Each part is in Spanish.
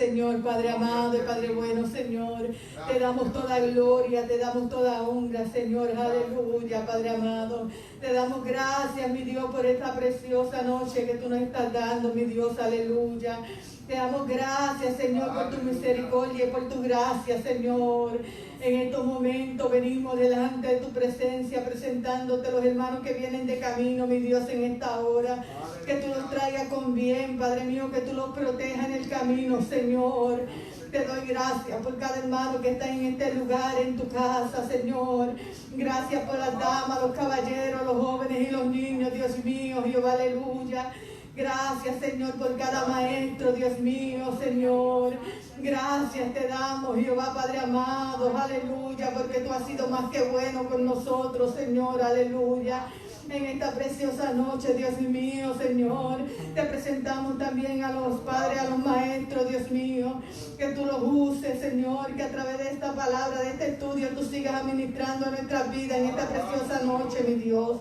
Señor, Padre amado y Padre bueno, Señor. Te damos toda gloria, te damos toda honra, Señor, aleluya, Padre amado. Te damos gracias, mi Dios, por esta preciosa noche que tú nos estás dando, mi Dios, aleluya. Te damos gracias, Señor, por tu misericordia y por tu gracia, Señor. En estos momentos venimos delante de tu presencia, presentándote los hermanos que vienen de camino, mi Dios, en esta hora. Que tú los traigas con bien, Padre mío, que tú los protejas en el camino, Señor. Te doy gracias por cada hermano que está en este lugar, en tu casa, Señor. Gracias por las damas, los caballeros, los jóvenes y los niños, Dios mío, Jehová, aleluya. Gracias, Señor, por cada maestro, Dios mío, Señor. Gracias te damos, Jehová, Padre amado, aleluya, porque tú has sido más que bueno con nosotros, Señor, aleluya. En esta preciosa noche, Dios mío, Señor, te presentamos también a los padres, a los maestros, Dios mío, que tú los uses, Señor, que a través de esta palabra, de este estudio, tú sigas administrando nuestras vidas en esta preciosa noche, mi Dios.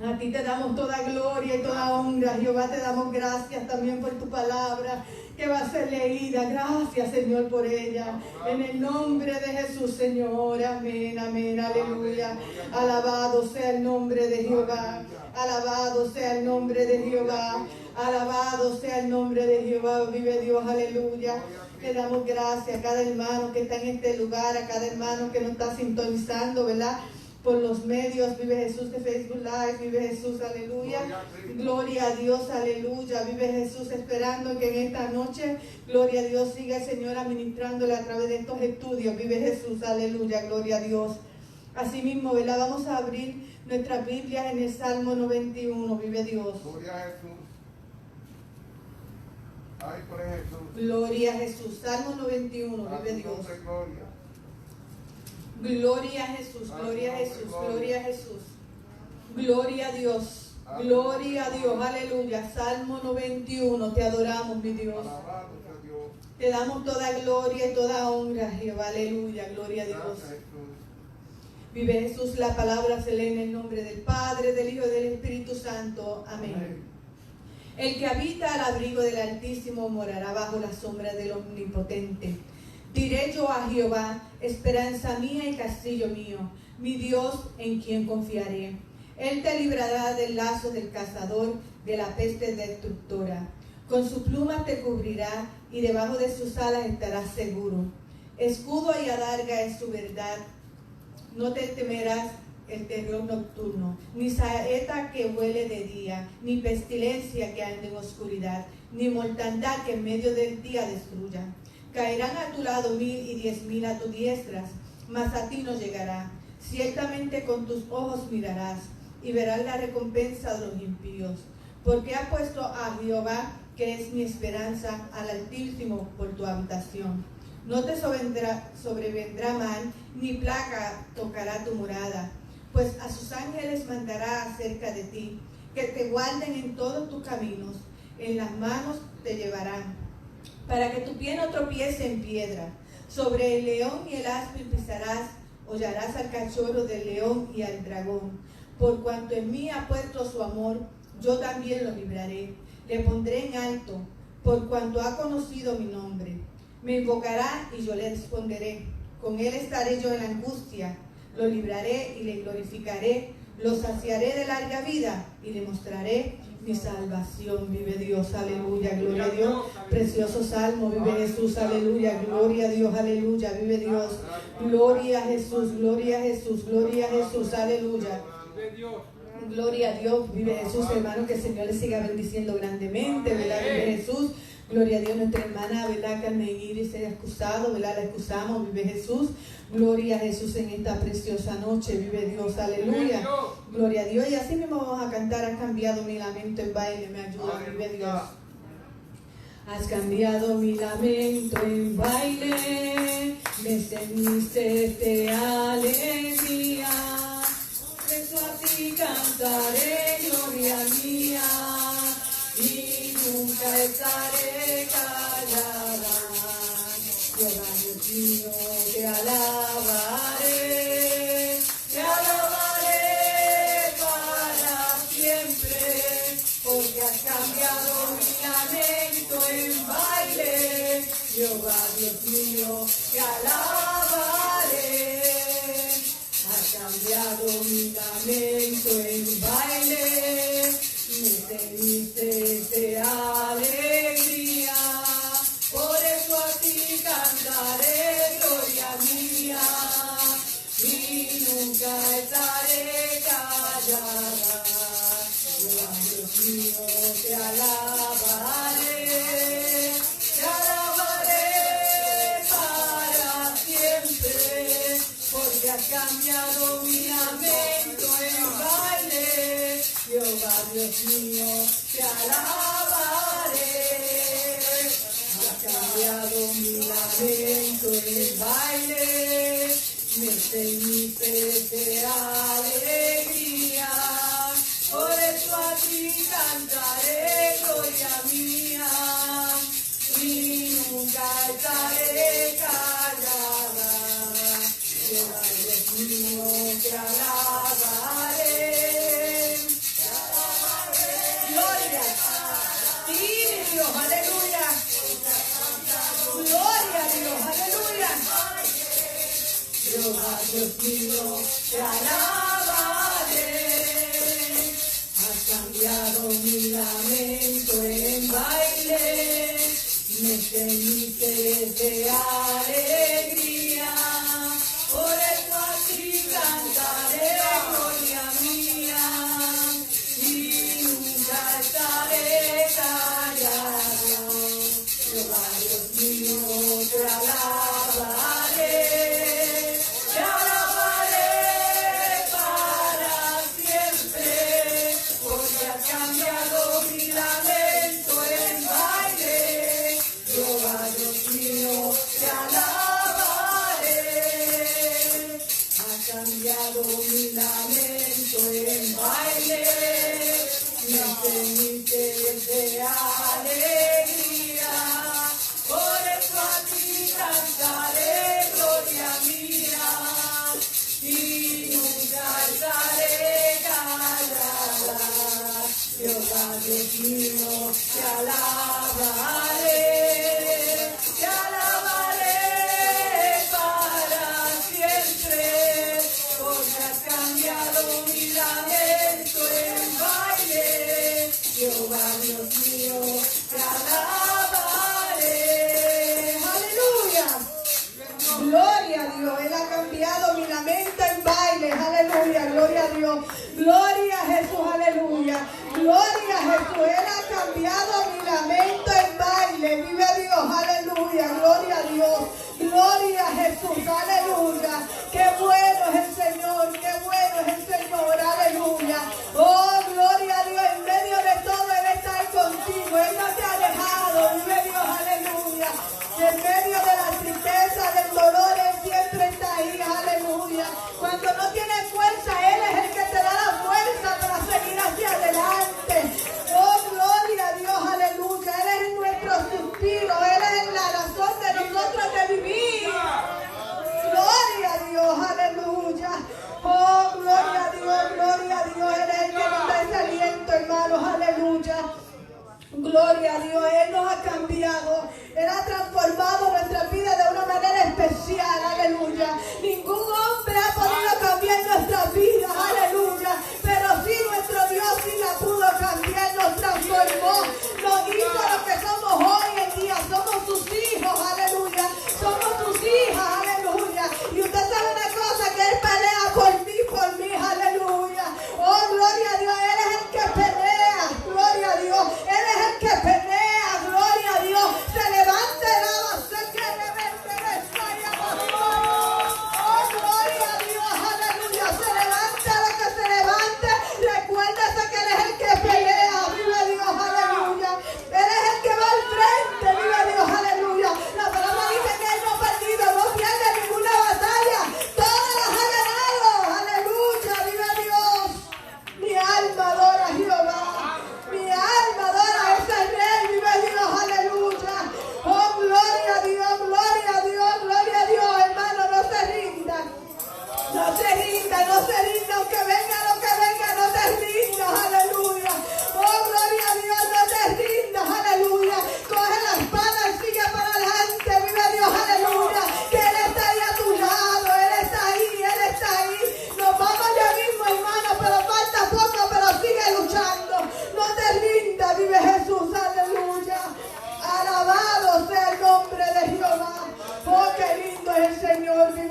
A ti te damos toda gloria y toda honra, Jehová, te damos gracias también por tu palabra que va a ser leída. Gracias, Señor, por ella. En el nombre de Jesús, Señor. Amén, amén, aleluya. Alabado sea el nombre de Jehová. Alabado sea el nombre de Jehová. Alabado sea el nombre de Jehová. Vive Dios, aleluya. Le damos gracias a cada hermano que está en este lugar, a cada hermano que nos está sintonizando, ¿verdad? Por los medios, Vive Jesús de Facebook Live, Vive Jesús, aleluya. Gloria a Dios, aleluya. Vive Jesús esperando que en esta noche, gloria a Dios, siga el Señor administrándole a través de estos estudios. Vive Jesús, aleluya, gloria a Dios. Asimismo, ¿verdad? Vamos a abrir nuestras Biblias en el Salmo 91, Vive Dios. Gloria a Jesús. Ay, por Jesús. Gloria a Jesús, Salmo 91, Vive Dios. Gloria. Gloria a Jesús, gloria a Jesús, gloria a Jesús. Gloria a Dios, gloria a Dios, aleluya. Salmo 91, te adoramos, mi Dios. Te damos toda gloria y toda honra, Jehová, aleluya, gloria a Dios. Vive Jesús, la palabra se lee en el nombre del Padre, del Hijo y del Espíritu Santo. Amén. El que habita al abrigo del Altísimo morará bajo la sombra del Omnipotente. Diré yo a Jehová, esperanza mía y castillo mío, mi Dios en quien confiaré. Él te librará del lazo del cazador, de la peste destructora. Con su pluma te cubrirá y debajo de sus alas estarás seguro. Escudo y adarga es su verdad. No te temerás el terror nocturno, ni saeta que huele de día, ni pestilencia que ande en oscuridad, ni mortandad que en medio del día destruya. Caerán a tu lado 1000 y 10.000 a tu diestra, mas a ti no llegará. Ciertamente con tus ojos mirarás y verás la recompensa de los impíos. Porque ha puesto a Jehová, que es mi esperanza, al Altísimo por tu habitación. No te sobrevendrá mal, ni plaga tocará tu morada, pues a sus ángeles mandará acerca de ti, que te guarden en todos tus caminos, en las manos te llevarán, para que tu pie no tropiece en piedra. Sobre el león y el áspid pisarás, hollarás al cachorro del león y al dragón. Por cuanto en mí ha puesto su amor, yo también lo libraré. Le pondré en alto, por cuanto ha conocido mi nombre. Me invocará y yo le responderé. Con él estaré yo en la angustia. Lo libraré y le glorificaré. Lo saciaré de larga vida y le mostraré mi salvación. Vive Dios, aleluya, gloria a Dios. Precioso salmo, vive Jesús, aleluya, gloria a Dios, aleluya, vive Dios. Gloria a Jesús, gloria a Jesús, gloria a Jesús, aleluya. Gloria a Dios, vive Jesús, hermano, que el Señor le siga bendiciendo grandemente, ¿verdad? Vive Jesús. Gloria a Dios, nuestra hermana, ¿verdad? Carmen Iris se ha excusado, ¿verdad? La excusamos, vive Jesús. Gloria a Jesús en esta preciosa noche, vive Dios, aleluya. Gloria a Dios. Y así mismo vamos a cantar, has cambiado mi lamento en baile, me ayuda, vive Dios. Has cambiado mi lamento en baile, me ceñiste de alegría. Por eso a ti cantaré, gloria mía, y nunca estaré callada. Jehová Dios mío, te alabaré para siempre, porque has cambiado mi lamento en baile, Jehová Dios mío, te alabaré. Has cambiado mi lamento en baile, me ceniste de alegría. Por eso a ti cantaré, gloria mía, y nunca estaré callada. Jehová Dios mío, te alabaré. Te alabaré para siempre, porque has cambiado mi lamento en baile. Jehová Dios mío, te alabaré. Has cambiado mi lamento en baile, me ceñiste de alegría. Por eso a ti cantaré, gloria mía, y nunca estaré callada. Jehová Dios mío, te alabaré. Te alabaré. Gloria. Sí, Dios, aleluya. Gloria a Dios, aleluya. Jehová Dios mío, te alabaré. Has cambiado mi lamento en baile, me ceñiste de alegría. Por eso a ti cantaré, gloria mía, y nunca estaré callada. Jehová Dios mío, te alabaré. Te alabaré para siempre, porque has cambiado mi lamento en baile. Jehová Dios mío, te alabaré. Has cambiado mi lamento en baile, me ceñiste de alegría. Por eso a ti cantaré, gloria mía, y nunca estaré callada. Jehová Dios mío, te alabaré. Te alabaré para siempre, porque has cambiado mi lamento en baile. Jehová Dios mío, te alabaré. Aleluya. Gloria a Dios. Él ha cambiado mi lamento en baile. Aleluya. Gloria a Dios. Gloria a Jesús. Aleluya. Gloria a Jesús. Él ha cambiado mi lamento en baile. Vive Dios. Aleluya. Gloria a Dios. Gloria a Jesús. Aleluya. Qué bueno es el Señor. Qué bueno es el Señor. Aleluya. Oh, gloria a Dios. En medio de todo Él está ahí contigo. Él no te ha dejado. Vive Dios. Aleluya. En medio de la tristeza, del dolor, Él siempre está ahí. Aleluya. Cuando no tienes fuerza, Él es el que te da la fuerza para seguir hacia adelante. Oh, gloria a Dios. Aleluya. Él es nuestro suspiro. Él es la razón de nosotros de vivir. Gloria a Dios. Aleluya. Oh, gloria a Dios. Gloria a Dios. Él es el que nos da ese aliento, hermanos. Aleluya. Gloria a Dios, Él nos ha cambiado, Él ha transformado nuestra vida de una manera especial, aleluya. Ningún hombre ha podido cambiar nuestra vida, aleluya, pero sí nuestro Dios sí la pudo cambiar, nos transformó, nos hizo lo que somos hoy en día, somos sus hijos, aleluya, somos sus hijas, aleluya. Y usted sabe una cosa, que Él pelea por mí, aleluya. Oh, gloria a Dios, Él es el que pelea, gloria a Dios, Él es el que pelea, gloria a Dios. Se levanta el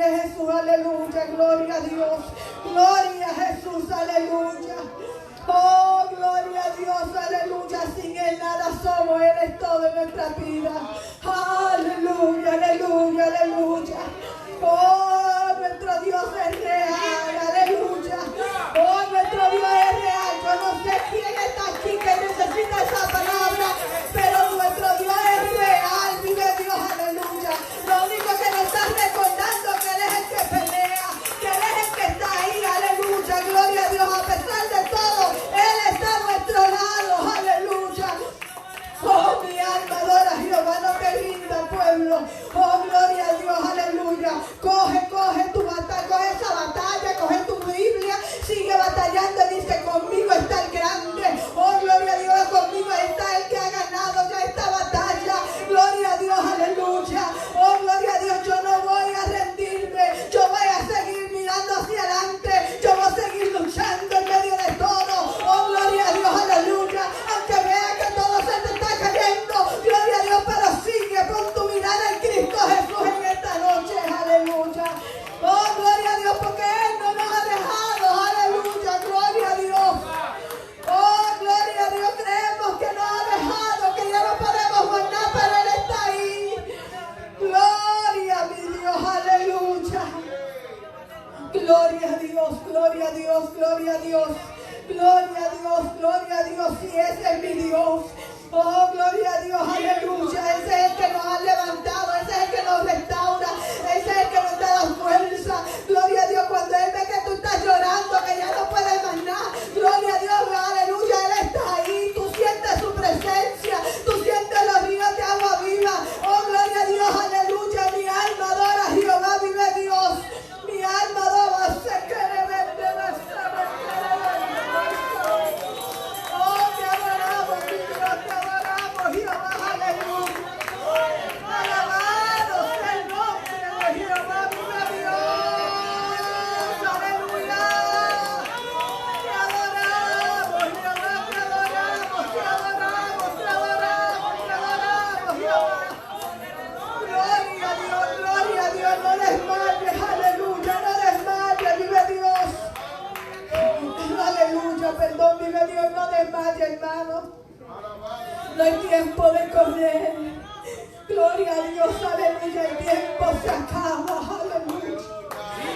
Gloria a Jesús, aleluya. Gloria a Dios. Gloria a Jesús, aleluya. Oh, gloria a Dios, aleluya. Sin Él nada somos, Él es todo en nuestra vida. Aleluya, aleluya, aleluya. Oh, nuestro Dios es real, aleluya. Oh, nuestro Dios es real. Yo no sé quién está aquí que necesita esa palabra, pero nuestro Dios es real. Vive Dios, aleluya. Lo único que nos está recordando que Él es el que pelea, que Él es el que está ahí, aleluya. Gloria a Dios, a pesar de todo, Él está a nuestro lado, aleluya. Oh, mi alma adora a Jehová, no te rinda, pueblo. Oh, gloria a Dios, aleluya. Coge tu batalla, coge esa batalla, coge tu Biblia, sigue batallando. Dice, conmigo está el grande. Oh, gloria a Dios, conmigo está el que ha ganado ya esta batalla. Gloria a Dios, aleluya. Oh, gloria a Dios, yo no voy a rendirme. Yo voy a seguir mirando hacia adelante. Yo voy a seguir luchando en medio de todo. Oh, gloria a Dios, aleluya. Aunque vea que todo se te está cayendo, gloria a Dios, pero sigue, pon tu mirada en Cristo Jesús en esta noche, aleluya. Oh, gloria a Dios, porque Él no nos ha dejado, aleluya, gloria a Dios. Oh, gloria a Dios, creemos que nos ha dejado, que ya no podemos guardar, pero Él está ahí. Gloria a mi Dios, aleluya. Gloria a Dios, gloria a Dios, gloria a Dios. Gloria a Dios, gloria a Dios, y ese es mi Dios. Oh, gloria a Dios, aleluya. Ese es el que nos ha levantado, ese es el que nos restaura, ese es el que nos da la fuerza. Gloria a Dios, cuando Él ve que tú estás llorando, que ya no puedes más nada. Gloria a Dios, aleluya, Él está ahí. Tú sientes su presencia, tú sientes los ríos de agua viva. Oh, gloria a Dios, aleluya. Mi alma adora a Jehová, vive Dios. Mi alma adora a perdón, vive Dios, no desmaye, hermano. No hay tiempo de correr. Gloria a Dios, aleluya. El tiempo se acaba, aleluya.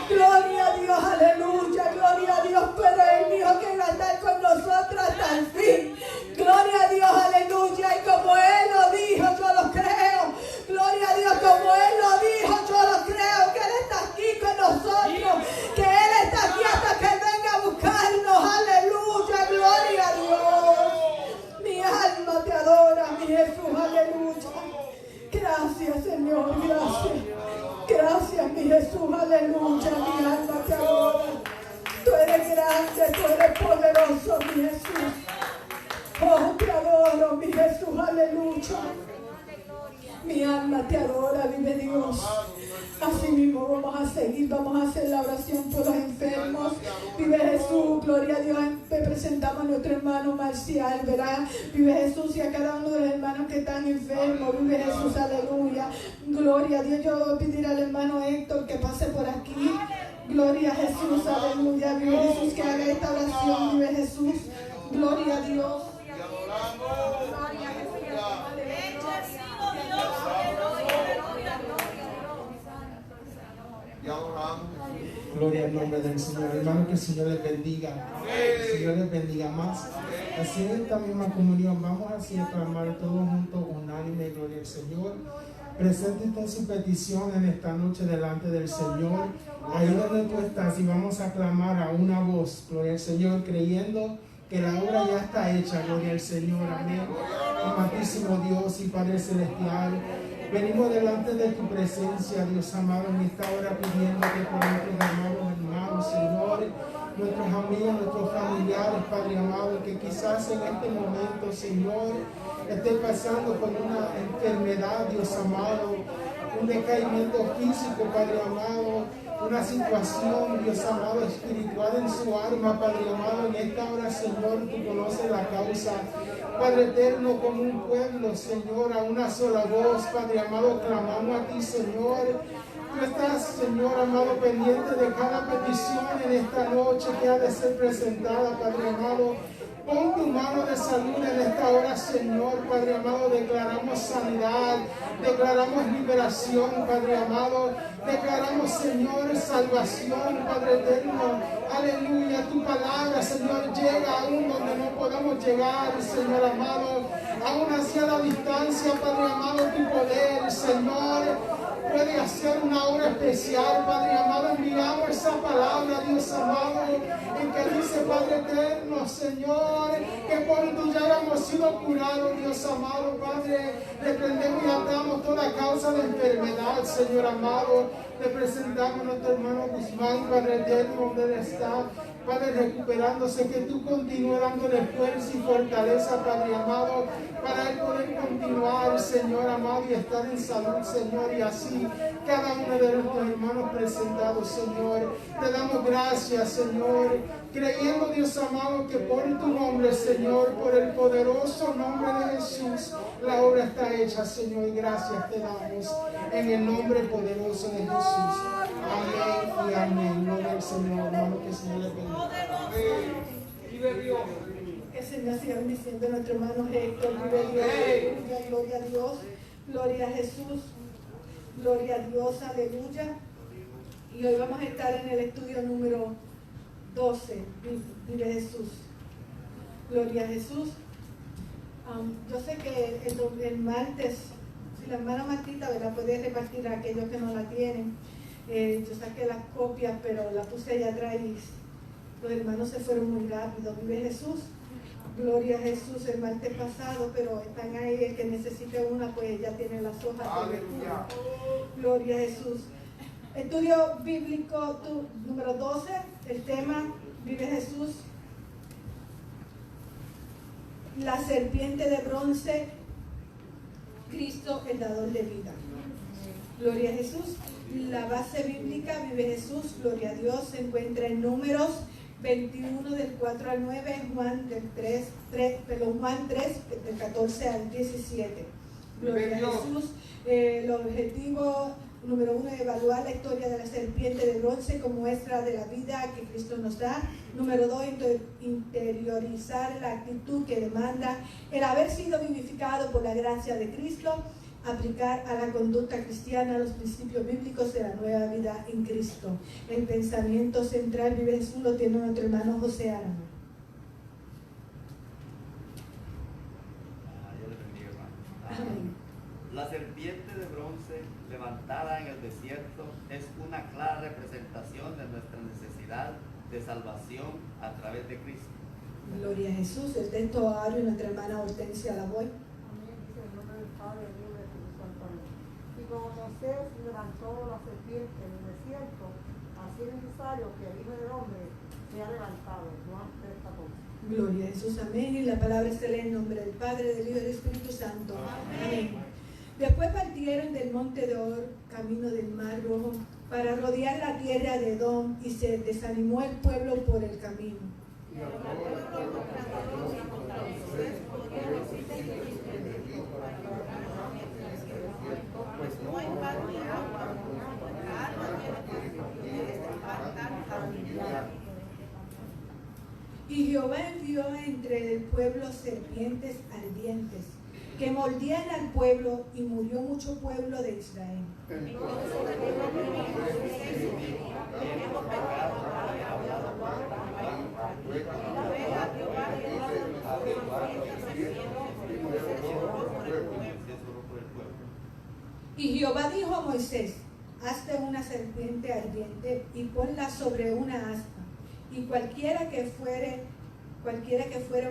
Gloria a Dios, aleluya. Gloria a Dios, pero Él dijo que iba a estar con nosotros hasta el fin. Gloria a Dios, aleluya. Y como Él lo dijo, yo lo creo. Gloria a Dios, como Él lo dijo, yo lo creo. Que Él está aquí con nosotros. Que Él está aquí hasta que Él venga a buscarnos. Aleluya, gloria a Dios. Mi alma te adora, mi Jesús, aleluya. Gracias, Señor, gracias. Gracias, mi Jesús, aleluya. Mi alma te adora. Tú eres grande, tú eres poderoso, mi Jesús. Oh, te adoro, mi Jesús, aleluya. Mi alma te adora, vive Dios. Así mismo vamos a seguir, vamos a hacer la oración por los enfermos. Vive Jesús, gloria a Dios. Presentamos a nuestro hermano Marcial, ¿verdad? Vive Jesús, y a cada uno de los hermanos que están enfermos. Vive Jesús, aleluya. Gloria a Dios. Yo voy a pedir al hermano Héctor que pase por aquí. Gloria a Jesús, aleluya. Vive Jesús, que haga esta oración. Vive Jesús, gloria a Dios. Gloria a Jesús, Gloria al nombre del Señor. Hermano, que el Señor les bendiga. El Señor les bendiga más. Así en esta misma comunión vamos así a clamar todos juntos, unánime, gloria al Señor. Presente usted su petición en esta noche delante del Señor. Ahí donde tú estás, y vamos a clamar a una voz, gloria al Señor, creyendo que la obra ya está hecha, gloria al Señor. Amén. Amantísimo Dios y Padre Celestial, venimos delante de tu presencia, Dios amado, en esta hora pidiéndote por nuestros hermanos, Señor, nuestros amigos, nuestros familiares, Padre amado, que quizás en este momento, Señor, estén pasando por una enfermedad, Dios amado, un decaimiento físico, Padre amado, una situación, Dios amado, espiritual en su alma, Padre amado. En esta hora, Señor, tú conoces la causa. Padre eterno, como un pueblo, Señor, a una sola voz, Padre amado, clamamos a ti, Señor. Tú estás, Señor amado, pendiente de cada petición en esta noche que ha de ser presentada, Padre amado. Pon tu mano de salud en esta hora, Señor, Padre amado. Declaramos sanidad, declaramos liberación, Padre amado. Declaramos, Señor, salvación, Padre eterno. Aleluya, tu palabra, Señor, llega aún donde no podemos llegar, Señor amado. Aún hacia la distancia, Padre amado, tu poder, Señor, puede hacer una obra especial, Padre amado. Enviamos esa palabra, Dios amado, en que dice, Padre eterno, Señor, que por tu llaga hemos sido curados, Dios amado, Padre. Reprendemos y atamos toda causa de enfermedad, Señor amado. Le presentamos a nuestro hermano Guzmán, Padre eterno, donde él está, Padre, recuperándose, que tú continúes dándole fuerza y fortaleza, Padre amado, para él poder continuar, Señor amado, y estar en salud, Señor, y así cada uno de nuestros hermanos presentados, Señor. Te damos gracias, Señor, creyendo, Dios amado, que por tu nombre, Señor, por el poderoso nombre de Jesús, la obra está hecha, Señor. Gracias te damos en el nombre poderoso de Jesús. Amén y amén. Gloria al Señor, hermano, que el Señor le bendiga. Que el Señor siga bendiciendo a nuestro hermano Héctor. Vive Dios, aleluya, gloria a Dios, gloria a Jesús, gloria a Dios, aleluya. Y hoy vamos a estar en el estudio número 12, vive Jesús, gloria a Jesús. Yo sé que el martes, si la hermana Martita, ¿verdad?, puede repartir a aquellos que no la tienen. Yo saqué las copias, pero la puse allá atrás y los hermanos se fueron muy rápido. Vive Jesús, gloria a Jesús, el martes pasado, pero están ahí. El que necesite una, pues ya tiene las hojas. Aleluya. Gloria a Jesús. Estudio bíblico número 12, el tema, vive Jesús. La serpiente de bronce, Cristo el dador de vida. Gloria a Jesús. La base bíblica, vive Jesús, gloria a Dios, se encuentra en Números 21 del 4 al 9, Juan 3 del 14 al 17. Gloria a Jesús. El objetivo número 1, evaluar la historia de la serpiente de bronce como muestra de la vida que Cristo nos da. Número 2, interiorizar la actitud que demanda el haber sido vivificado por la gracia de Cristo. Aplicar a la conducta cristiana los principios bíblicos de la nueva vida en Cristo. El pensamiento central, vive Jesús, lo tiene nuestro hermano José Arama. Dios le bendiga, hermano. Amén. La serpiente de bronce levantada en el desierto es una clara representación de nuestra necesidad de salvación a través de Cristo. Gloria a Jesús. El texto abre nuestra hermana Hortensia Lavoy. Como Moisés levantó la serpiente en el desierto, así es necesario que el Hijo del Hombre sea levantado. Juan 3:14. Gloria a Jesús, amén. Y la palabra se lee en nombre del Padre, del Hijo y del Espíritu Santo. Amén. Después partieron del monte de Or, camino del mar Rojo, para rodear la tierra de Edom, y se desanimó el pueblo por el camino. Y Jehová envió entre el pueblo serpientes ardientes que mordían al pueblo, y murió mucho pueblo de Israel. Y Jehová dijo a Moisés: hazte una serpiente ardiente y ponla sobre una aspa, y cualquiera que fuere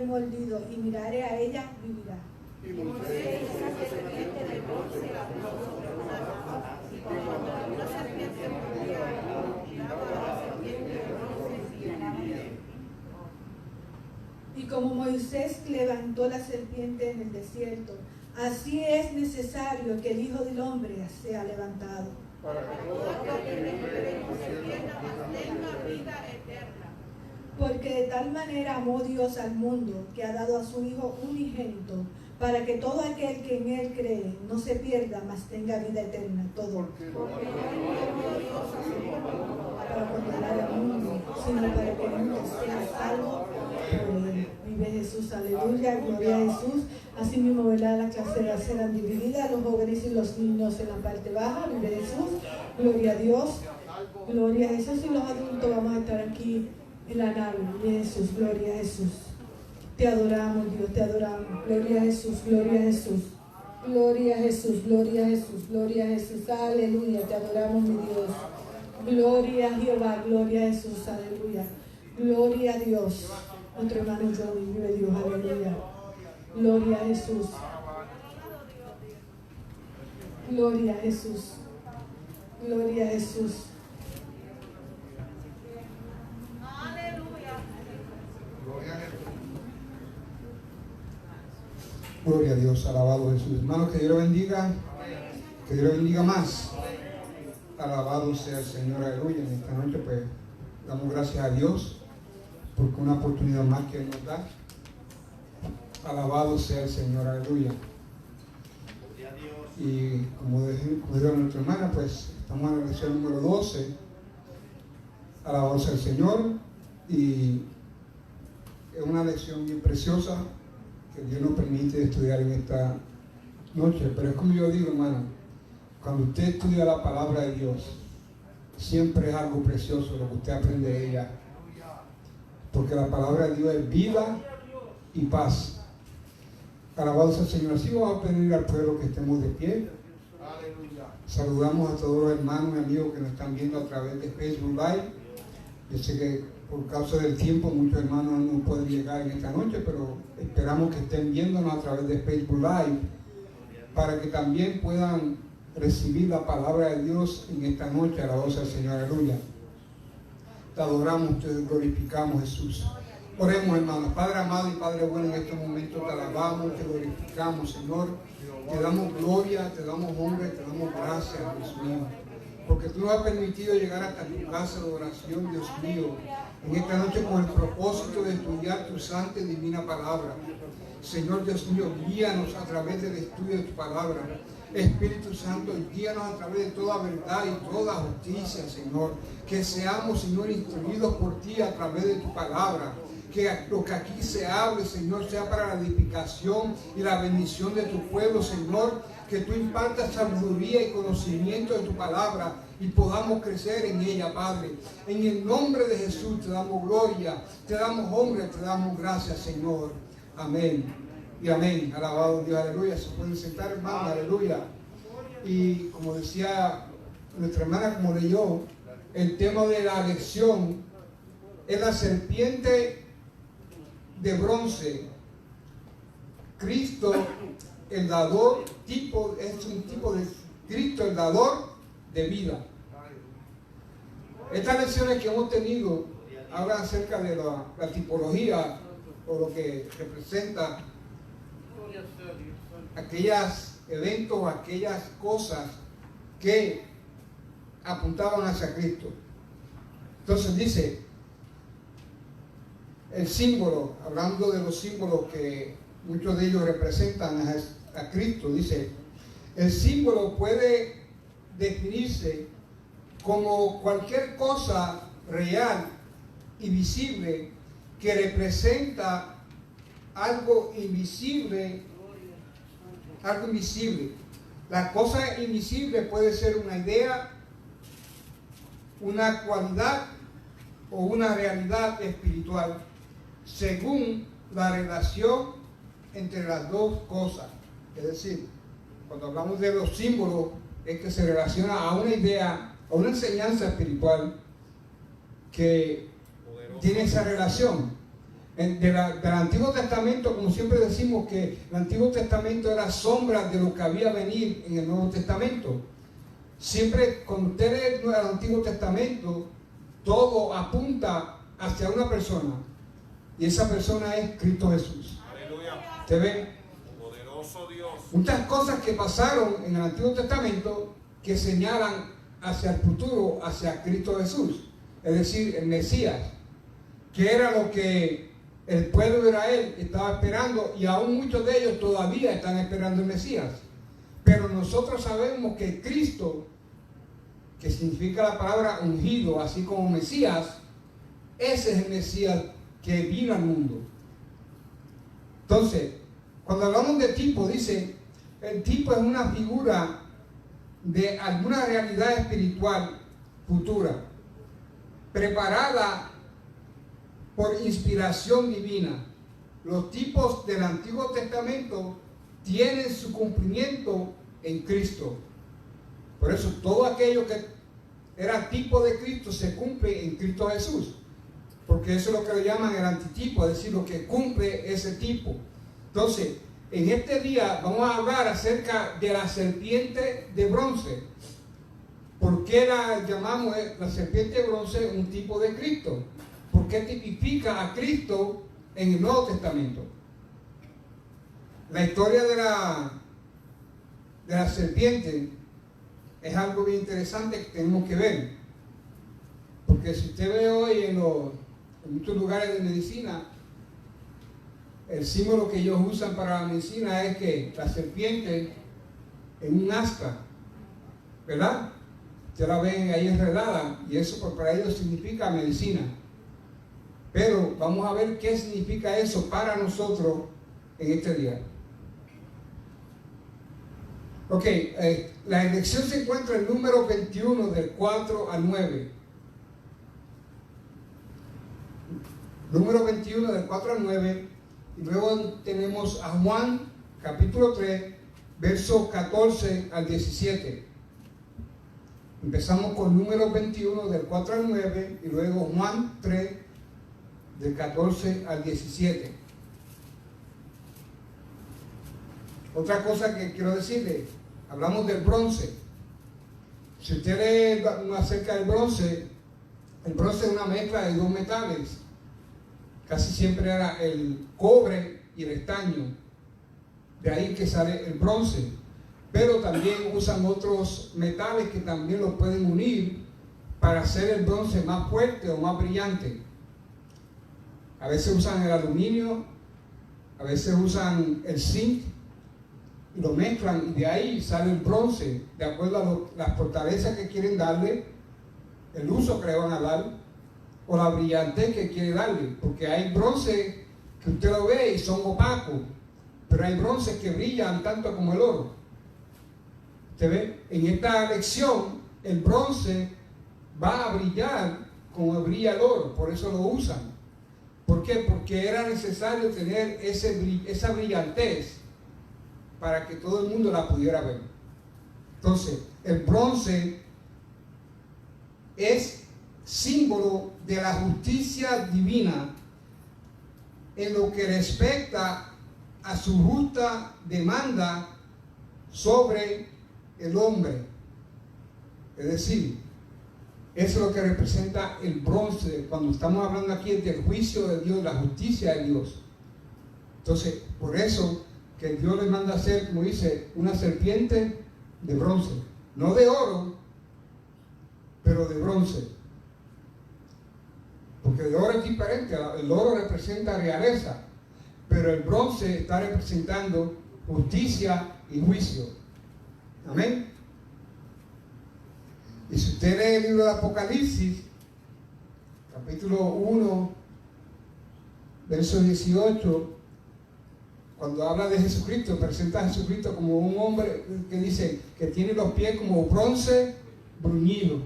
mordido y mirare a ella, vivirá. Y Moisés hizo una serpiente de bronce, la puso sobre una aspa, y cuando la serpiente mordía a uno, miraba a la serpiente de bronce y ganaba bien. Y como Moisés levantó la serpiente en el desierto, así es necesario que el Hijo del Hombre sea levantado. Para que todo aquel que le muere no se pierda, mas tenga vida eterna. Porque de tal manera amó Dios al mundo, que ha dado a su Hijo unigénito, para que todo aquel que en Él cree no se pierda, mas tenga vida eterna. Todo. Para condenar al mundo, sino para que el mundo sea salvo por Él. Vive Jesús, aleluya, gloria a Jesús. Así mismo, ¿verdad? Las clases serán divididas, los jóvenes y los niños en la parte baja. Vive Jesús, gloria a Dios, gloria a Jesús. Y los adultos vamos a estar aquí en la nave. Vive Jesús, gloria a Jesús. Te adoramos, Dios, te adoramos. Gloria a Jesús, gloria a Jesús. Gloria a Jesús, gloria a Jesús, gloria a Jesús. Aleluya, te adoramos, mi Dios. Gloria a Jehová, gloria a Jesús, aleluya. Gloria a Dios. Nuestro hermano Johnny, vive Dios, aleluya. Gloria a Jesús. Gloria a Jesús. Gloria a Jesús. Gloria a Dios, alabado Jesús. Hermanos, que Dios lo bendiga, que Dios lo bendiga más. Alabado sea el Señor, aleluya. En esta noche pues damos gracias a Dios porque una oportunidad más que Él nos da. Alabado sea el Señor, aleluya. Y como dijo nuestra hermana, pues estamos en la lección número 12. Alabado sea el Señor. Y es una lección bien preciosa que Dios nos permite estudiar en esta noche. Pero es como yo digo, hermano, cuando usted estudia la palabra de Dios, siempre es algo precioso lo que usted aprende de ella. Porque la palabra de Dios es vida y paz. Alabado sea el Señor. Así vamos a pedir al pueblo que estemos de pie. Saludamos a todos los hermanos y amigos que nos están viendo a través de Facebook Live. Yo sé que por causa del tiempo muchos hermanos no pueden llegar en esta noche, pero esperamos que estén viéndonos a través de Facebook Live para que también puedan recibir la palabra de Dios en esta noche. Alabado sea el Señor, aleluya. Te adoramos, te glorificamos, Jesús. Oremos, hermanos. Padre amado y Padre bueno, en estos momentos te alabamos, te glorificamos, Señor. Te damos gloria, te damos honra, te damos gracias, Dios mío. Porque tú nos has permitido llegar hasta tu casa de oración, Dios mío, en esta noche con el propósito de estudiar tu santa y divina palabra. Señor Dios mío, guíanos a través del estudio de tu palabra. Espíritu Santo, guíanos a través de toda verdad y toda justicia, Señor. Que seamos, Señor, instruidos por ti a través de tu palabra. Que lo que aquí se hable, Señor, sea para la edificación y la bendición de tu pueblo, Señor. Que tú impartas sabiduría y conocimiento de tu palabra y podamos crecer en ella, Padre. En el nombre de Jesús te damos gloria, te damos honra, te damos gracias, Señor. Amén y amén. Alabado Dios, aleluya. Se pueden sentar, hermano, aleluya. Y como decía nuestra hermana, como leyó, el tema de la lección es la serpiente de bronce. Cristo, el dador, es un tipo de Cristo, el dador de vida. Estas lecciones que hemos tenido hablan acerca de la tipología o lo que representa aquellos eventos, aquellas cosas que apuntaban hacia Cristo. Entonces dice, el símbolo, hablando de los símbolos que muchos de ellos representan a Cristo, dice, el símbolo puede definirse como cualquier cosa real y visible que representa algo invisible, algo invisible. La cosa invisible puede ser una idea, una cualidad o una realidad espiritual, según la relación entre las dos cosas. Es decir, cuando hablamos de los símbolos, es que se relaciona a una idea, a una enseñanza espiritual que tiene esa relación. Del Antiguo Testamento, como siempre decimos que el Antiguo Testamento era sombra de lo que había venir en el Nuevo Testamento. Siempre cuando usted lee el Antiguo Testamento, todo apunta hacia una persona, y esa persona es Cristo Jesús. Aleluya. ¿Usted ve? Poderoso Dios. Muchas cosas que pasaron en el Antiguo Testamento que señalan hacia el futuro, hacia Cristo Jesús, es decir, el Mesías. que era lo que el pueblo de Israel estaba esperando, y aún muchos de ellos todavía están esperando el Mesías. Pero nosotros sabemos que Cristo, que significa la palabra ungido, así como Mesías, ese es el Mesías que vino al mundo. Entonces, cuando hablamos de tipo, dice, el tipo es una figura de alguna realidad espiritual futura, preparada por inspiración divina. Los tipos del Antiguo Testamento tienen su cumplimiento en Cristo. Por eso todo aquello que era tipo de Cristo se cumple en Cristo Jesús, porque eso es lo que le llaman el antitipo, es decir, lo que cumple ese tipo. Entonces, en este día vamos a hablar acerca de la serpiente de bronce. ¿Por qué la llamamos la serpiente de bronce un tipo de Cristo? Porque tipifica a Cristo en el Nuevo Testamento. La historia de la serpiente es algo bien interesante que tenemos que ver. Porque si usted ve hoy en muchos lugares de medicina, el símbolo que ellos usan para la medicina es que la serpiente en un asta, ¿verdad? Ustedes la ven ahí enredada, y eso para ellos significa medicina. Pero vamos a ver qué significa eso para nosotros en este día. Ok, la elección se encuentra en el número 21 del 4 al 9. Número 21 del 4 al 9. Y luego tenemos a Juan capítulo 3, versos 14 al 17. Empezamos con número 21 del 4 al 9 y luego Juan 3 del 14 al 17. Otra cosa que quiero decirle, hablamos del bronce. Si usted lee acerca del bronce, el bronce es una mezcla de dos metales. Casi siempre era el cobre y el estaño. De ahí que sale el bronce. Pero también usan otros metales que también los pueden unir para hacer el bronce más fuerte o más brillante. A veces usan el aluminio, a veces usan el zinc y lo mezclan, y de ahí sale el bronce, de acuerdo a las fortalezas que quieren darle, el uso que le van a dar, o la brillantez que quiere darle. Porque hay bronce que usted lo ve y son opacos, pero hay bronces que brillan tanto como el oro. ¿Usted ve? En esta lección, el bronce va a brillar como brilla el oro, por eso lo usan. ¿Por qué? Porque era necesario tener esa brillantez para que todo el mundo la pudiera ver. Entonces, el bronce es símbolo de la justicia divina en lo que respecta a su justa demanda sobre el hombre. Es decir, eso es lo que representa el bronce cuando estamos hablando aquí del juicio de Dios, la justicia de Dios. Entonces, por eso que Dios le manda hacer, como dice, una serpiente de bronce, no de oro, pero de bronce. Porque de oro es diferente, el oro representa realeza, pero el bronce está representando justicia y juicio. Amén. Y si usted lee el libro de Apocalipsis, capítulo 1, verso 18, cuando habla de Jesucristo, presenta a Jesucristo como un hombre que dice que tiene los pies como bronce bruñido.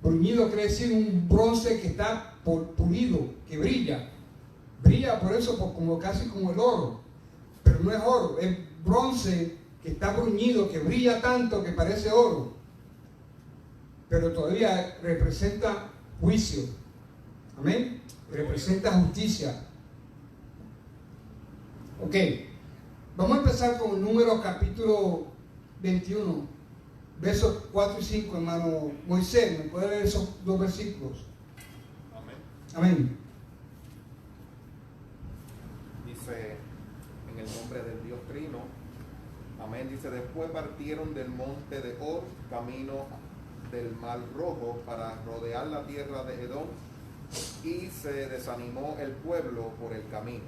Bruñido quiere decir un bronce que está pulido, que brilla. Brilla por eso como casi como el oro, pero no es oro, es bronce que está bruñido, que brilla tanto que parece oro, pero todavía representa juicio. Amén. Representa justicia. Ok, vamos a empezar con el número capítulo 21, versos 4 y 5, hermano Moisés. ¿Me puede leer esos dos versículos? Amén. Amén. Dice, en el nombre del Dios Trino, amén. Dice, después partieron del monte de Hor, camino del Mar Rojo, para rodear la tierra de Edom, y se desanimó el pueblo por el camino.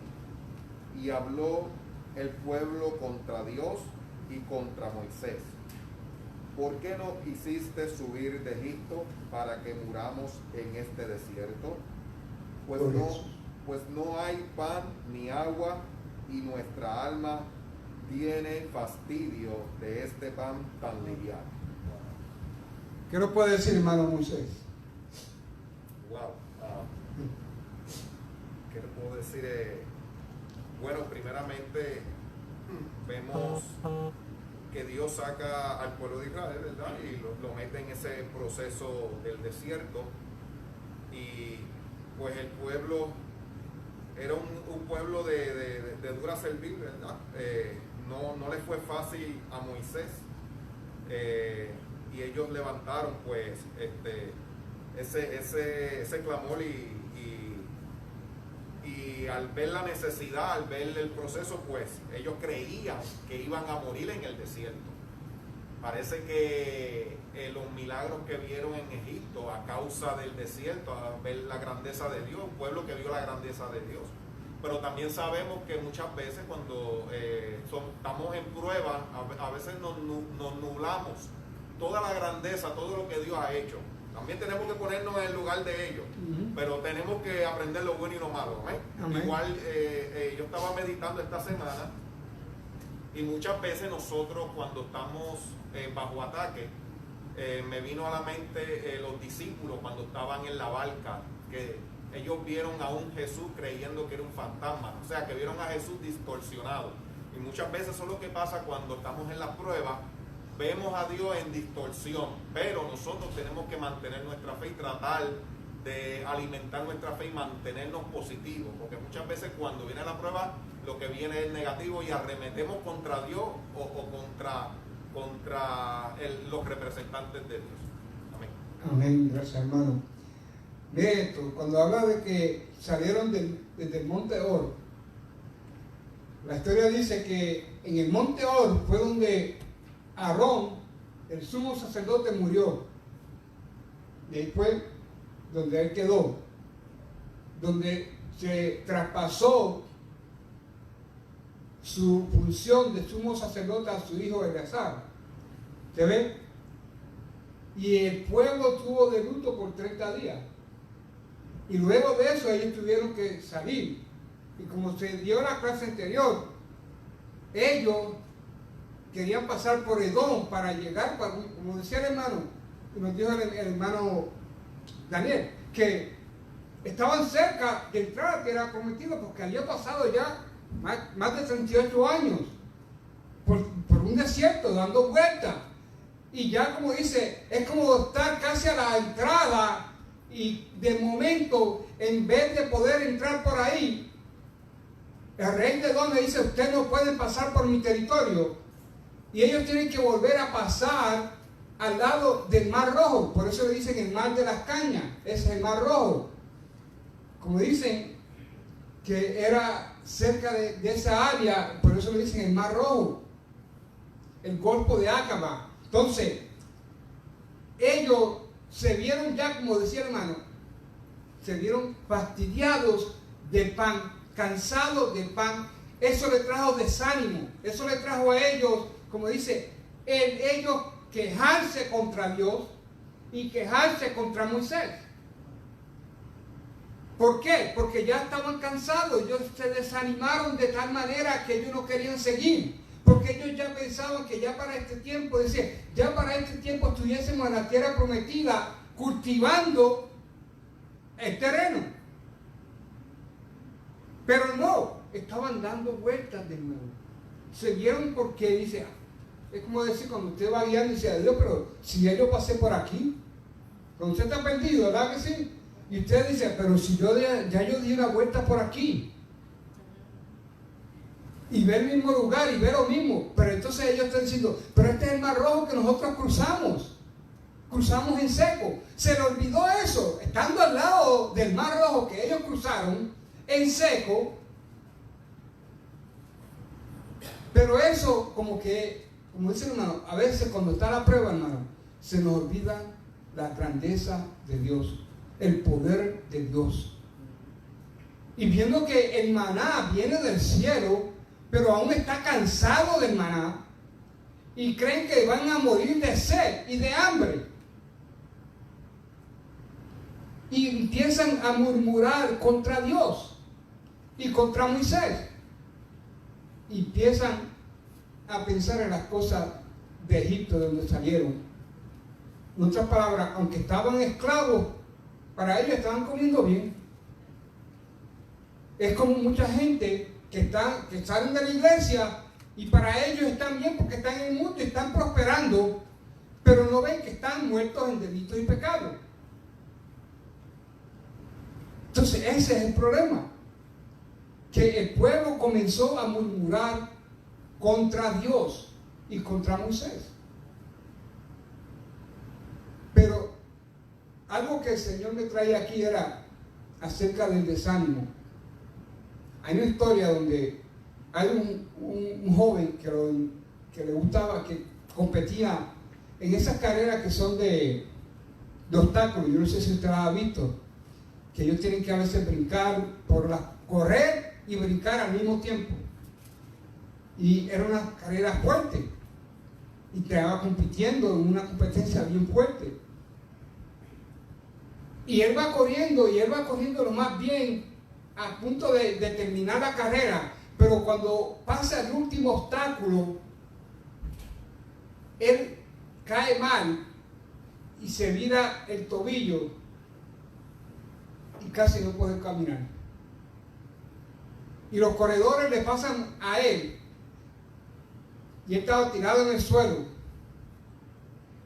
Y habló el pueblo contra Dios y contra Moisés. ¿Por qué nos hiciste subir de Egipto para que muramos en este desierto? Pues no hay pan ni agua, y nuestra alma tiene fastidio de este pan tan liviano. ¿Qué nos puede decir, hermano Moisés? Wow. ¿Qué le puedo decir? Bueno, primeramente vemos que Dios saca al pueblo de Israel, ¿verdad? Y lo mete en ese proceso del desierto. Y pues el pueblo era un pueblo de dura servir, ¿verdad? No le fue fácil a Moisés. Y ellos levantaron pues ese clamor y al ver la necesidad, al ver el proceso, pues ellos creían que iban a morir en el desierto. Parece que los milagros que vieron en Egipto a causa del desierto, a ver la grandeza de Dios, un pueblo que vio la grandeza de Dios. Pero también sabemos que muchas veces cuando estamos en prueba, a veces nos nublamos toda la grandeza, todo lo que Dios ha hecho. También tenemos que ponernos en el lugar de ellos, pero tenemos que aprender lo bueno y lo malo. Amén. Igual yo estaba meditando esta semana y muchas veces nosotros cuando estamos bajo ataque, me vino a la mente los discípulos cuando estaban en la barca, que ellos vieron a un Jesús creyendo que era un fantasma, o sea que vieron a Jesús distorsionado. Y muchas veces eso es lo que pasa cuando estamos en la prueba. Vemos a Dios en distorsión, pero nosotros tenemos que mantener nuestra fe y tratar de alimentar nuestra fe y mantenernos positivos, porque muchas veces cuando viene la prueba lo que viene es negativo y arremetemos contra Dios o contra los representantes de Dios. Amén. Amén, gracias hermano. Mire esto, cuando habla de que salieron desde el monte Or, la historia dice que en el monte Or fue donde Aarón, el sumo sacerdote, murió. Y ahí fue donde él quedó, donde se traspasó su función de sumo sacerdote a su hijo Eleazar. ¿Se ve? Y el pueblo tuvo de luto por 30 días. Y luego de eso ellos tuvieron que salir. Y como se dio la clase anterior, ellos querían pasar por Edom para llegar, como decía el hermano, y nos dijo el hermano Daniel, que estaban cerca de entrar a tierra prometida porque había pasado ya más de 38 años por un desierto dando vueltas. Y ya como dice, es como estar casi a la entrada y de momento, en vez de poder entrar por ahí, el rey de Edom le dice, ustedes no pueden pasar por mi territorio. Y ellos tienen que volver a pasar al lado del Mar Rojo. Por eso le dicen el Mar de las Cañas. Ese es el Mar Rojo. Como dicen que era cerca de esa área, por eso le dicen el Mar Rojo. El Golfo de Acaba. Entonces, ellos se vieron ya, como decía el hermano, se vieron fastidiados del pan, cansados del pan. Eso le trajo desánimo. Eso le trajo a ellos, como dice, ellos quejarse contra Dios y quejarse contra Moisés. ¿Por qué? Porque ya estaban cansados, ellos se desanimaron de tal manera que ellos no querían seguir. Porque ellos ya pensaban que ya para este tiempo, decían, ya para este tiempo estuviésemos en la tierra prometida cultivando el terreno. Pero no, estaban dando vueltas de nuevo. Se vieron porque dice, es como decir cuando usted va guiando y dice, Dios, pero si ya yo pasé por aquí, cuando usted está perdido, ¿verdad que sí? Y usted dice, pero si yo ya yo di una vuelta por aquí. Y ver el mismo lugar y ver lo mismo. Pero entonces ellos están diciendo, pero este es el Mar Rojo que nosotros cruzamos. Cruzamos en seco. Se le olvidó eso. Estando al lado del Mar Rojo que ellos cruzaron en seco. Pero eso como que, como dice el hermano, a veces cuando está la prueba, hermano, se nos olvida la grandeza de Dios. el poder de Dios. Y viendo que el maná viene del cielo, pero aún está cansado del maná, y creen que van a morir de sed y de hambre. Y empiezan a murmurar contra Dios y contra Moisés. Y empiezan a pensar en las cosas de Egipto, de donde salieron. En otras palabras, aunque estaban esclavos, para ellos estaban comiendo bien. Es como mucha gente que salen de la iglesia y para ellos están bien porque están en el mundo y están prosperando, pero no ven que están muertos en delitos y pecados. Entonces ese es el problema, que el pueblo comenzó a murmurar contra Dios y contra Moisés. Pero algo que el Señor me traía aquí era acerca del desánimo. Hay una historia donde hay un joven que le gustaba, que competía en esas carreras que son de obstáculos. Yo no sé si usted las ha visto, que ellos tienen que a veces brincar, correr y brincar al mismo tiempo. Y era una carrera fuerte. Y estaba compitiendo en una competencia bien fuerte. Y él va corriendo lo más bien a punto de terminar la carrera. Pero cuando pasa el último obstáculo, él cae mal y se vira el tobillo y casi no puede caminar. Y los corredores le pasan a él y él estaba tirado en el suelo.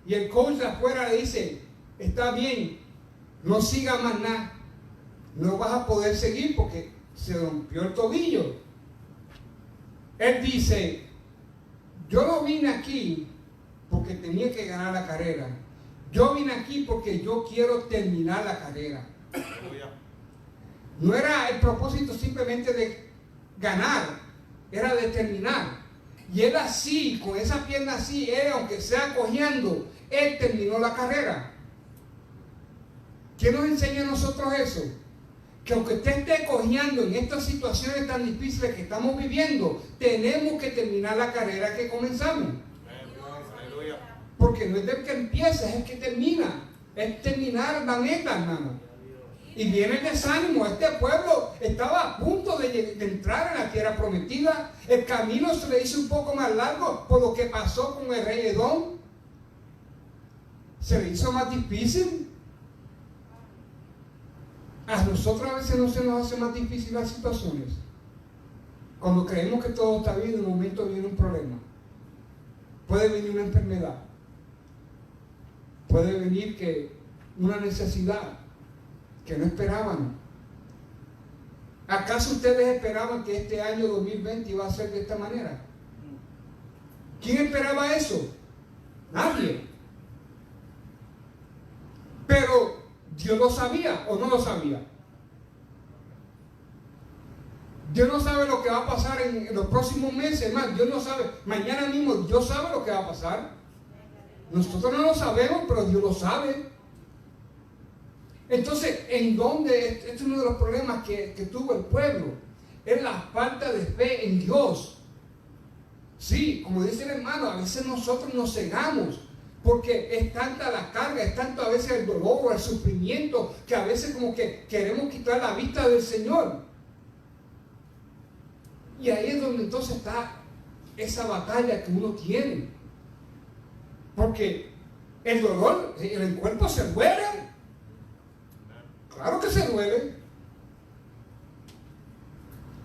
Y el coach de afuera le dice: está bien, no siga más nada, no vas a poder seguir porque se rompió el tobillo. Él dice: yo no vine aquí porque tenía que ganar la carrera, yo vine aquí porque yo quiero terminar la carrera. No era el propósito simplemente de ganar, era de terminar. Y él así, con esa pierna así, él, aunque sea cojeando, él terminó la carrera. ¿Qué nos enseña a nosotros eso? Que aunque usted esté cojeando en estas situaciones tan difíciles que estamos viviendo, tenemos que terminar la carrera que comenzamos. Porque no es del que empieza, es el que termina. Es terminar la meta, hermano. Y viene el desánimo. Este pueblo estaba a punto de entrar en la tierra prometida. El camino se le hizo un poco más largo por lo que pasó con el rey Edom. Se le hizo más difícil. A nosotros a veces no se nos hace más difícil las situaciones. Cuando creemos que todo está bien, en un momento viene un problema. Puede venir una enfermedad. Puede venir una necesidad que no esperaban. ¿Acaso ustedes esperaban que este año 2020 iba a ser de esta manera? ¿Quién esperaba eso? Nadie. Pero ¿Dios lo sabía o no lo sabía? Dios no sabe lo que va a pasar en los próximos meses. Más, Dios no sabe. Mañana mismo Dios sabe lo que va a pasar. Nosotros no lo sabemos, pero Dios lo sabe. Entonces, ¿en dónde? Este es uno de los problemas que tuvo el pueblo. Es la falta de fe en Dios. Sí, como dice el hermano, a veces nosotros nos cegamos. Porque es tanta la carga, es tanto a veces el dolor, el sufrimiento, que a veces como que queremos quitar la vista del Señor. Y ahí es donde entonces está esa batalla que uno tiene. Porque el dolor, el cuerpo se duele. Claro que se duele.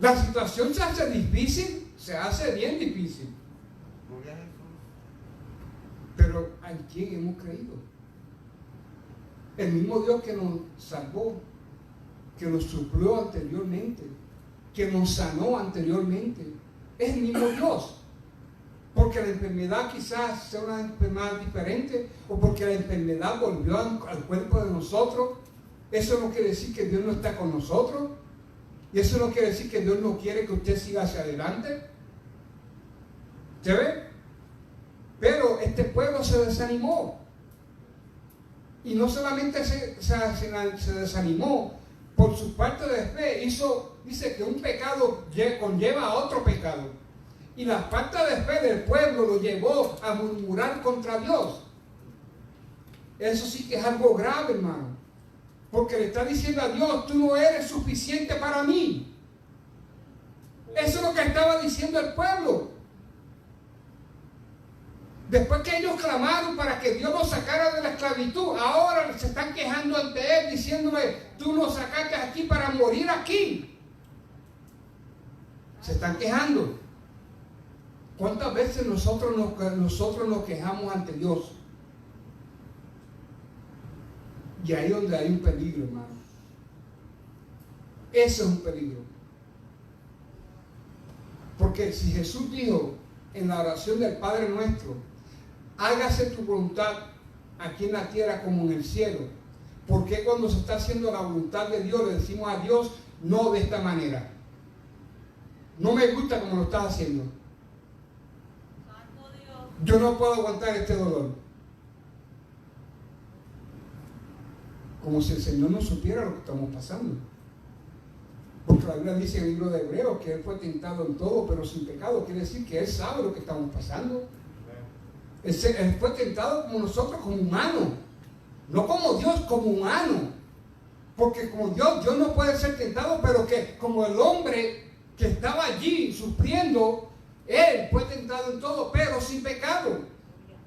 La situación se hace difícil, se hace bien difícil. Pero ¿en quién hemos creído? El mismo Dios que nos salvó, que nos suplió anteriormente, que nos sanó anteriormente, es el mismo Dios. Porque la enfermedad quizás sea una enfermedad diferente, o porque la enfermedad volvió al cuerpo de nosotros, eso no quiere decir que Dios no está con nosotros, y eso no quiere decir que Dios no quiere que usted siga hacia adelante. ¿Se ve? Pero este pueblo se desanimó. Y no solamente se desanimó, por su parte de fe dice que un pecado conlleva a otro pecado. Y la falta de fe del pueblo lo llevó a murmurar contra Dios. Eso sí que es algo grave, hermano. Porque le está diciendo a Dios, tú no eres suficiente para mí. Eso es lo que estaba diciendo el pueblo. Después que ellos clamaron para que Dios los sacara de la esclavitud, ahora se están quejando ante Él, diciéndole, tú nos sacaste aquí para morir aquí. Se están quejando. ¿Cuántas veces nosotros nos quejamos ante Dios? Y ahí es donde hay un peligro, hermano. Ese es un peligro. Porque si Jesús dijo en la oración del Padre Nuestro, hágase tu voluntad aquí en la tierra como en el cielo, ¿por qué cuando se está haciendo la voluntad de Dios le decimos a Dios, no de esta manera? No me gusta como lo estás haciendo. Yo no puedo aguantar este dolor. Como si el Señor no supiera lo que estamos pasando. Porque la Biblia dice en el libro de Hebreos que Él fue tentado en todo, pero sin pecado. Quiere decir que Él sabe lo que estamos pasando. Él fue tentado como nosotros, como humano. No como Dios, como humano. Porque como Dios no puede ser tentado, pero que como el hombre que estaba allí sufriendo, Él fue tentado en todo, pero sin pecado.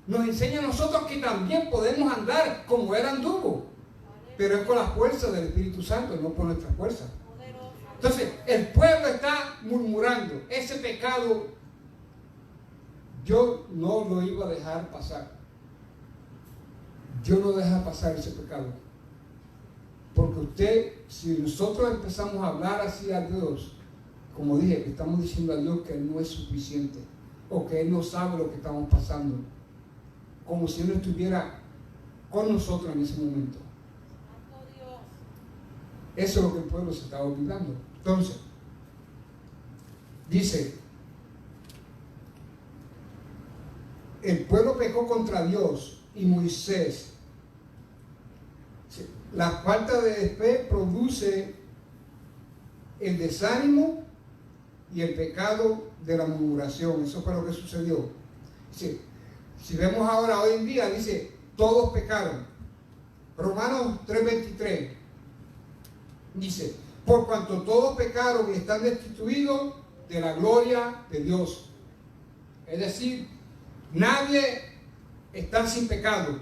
Nos enseña a nosotros que también podemos andar como Él anduvo. Pero es con la fuerza del Espíritu Santo, no por nuestra fuerza. Entonces, el pueblo está murmurando. Ese pecado, yo no lo iba a dejar pasar. Yo no dejo pasar ese pecado. Porque si nosotros empezamos a hablar así a Dios, como dije, que estamos diciendo a Dios que Él no es suficiente, o que Él no sabe lo que estamos pasando, como si Él no estuviera con nosotros en ese momento. Eso es lo que el pueblo se está olvidando. Entonces, dice, el pueblo pecó contra Dios y Moisés. La falta de fe produce el desánimo y el pecado de la murmuración. Eso fue lo que sucedió. Si vemos ahora, hoy en día, dice, todos pecaron. Romanos 3:23 dice, por cuanto todos pecaron y están destituidos de la gloria de Dios. Es decir, nadie está sin pecado.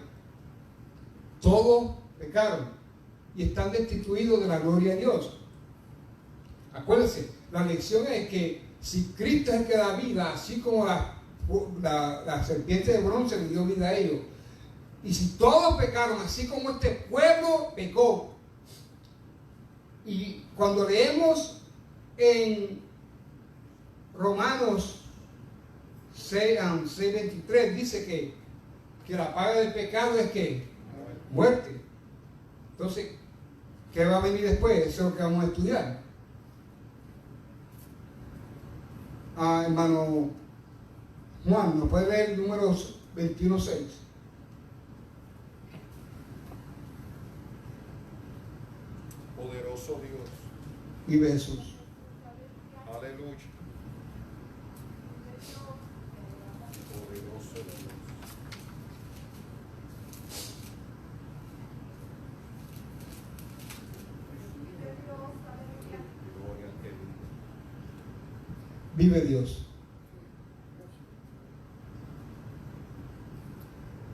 Todos pecaron y están destituidos de la gloria de Dios. Acuérdense, la lección es que si Cristo es el que da vida, así como la serpiente de bronce le dio vida a ellos, y si todos pecaron, así como este pueblo pecó, y cuando leemos en Romanos 6:23 dice que la paga del pecado es que muerte. Entonces, ¿qué va a venir después? Eso es lo que vamos a estudiar. Hermano Juan, ¿nos puede leer Números 21:6? Poderoso Dios. Vive Jesús. Aleluya. Poderoso Dios. Gloria al que vive. Vive Dios.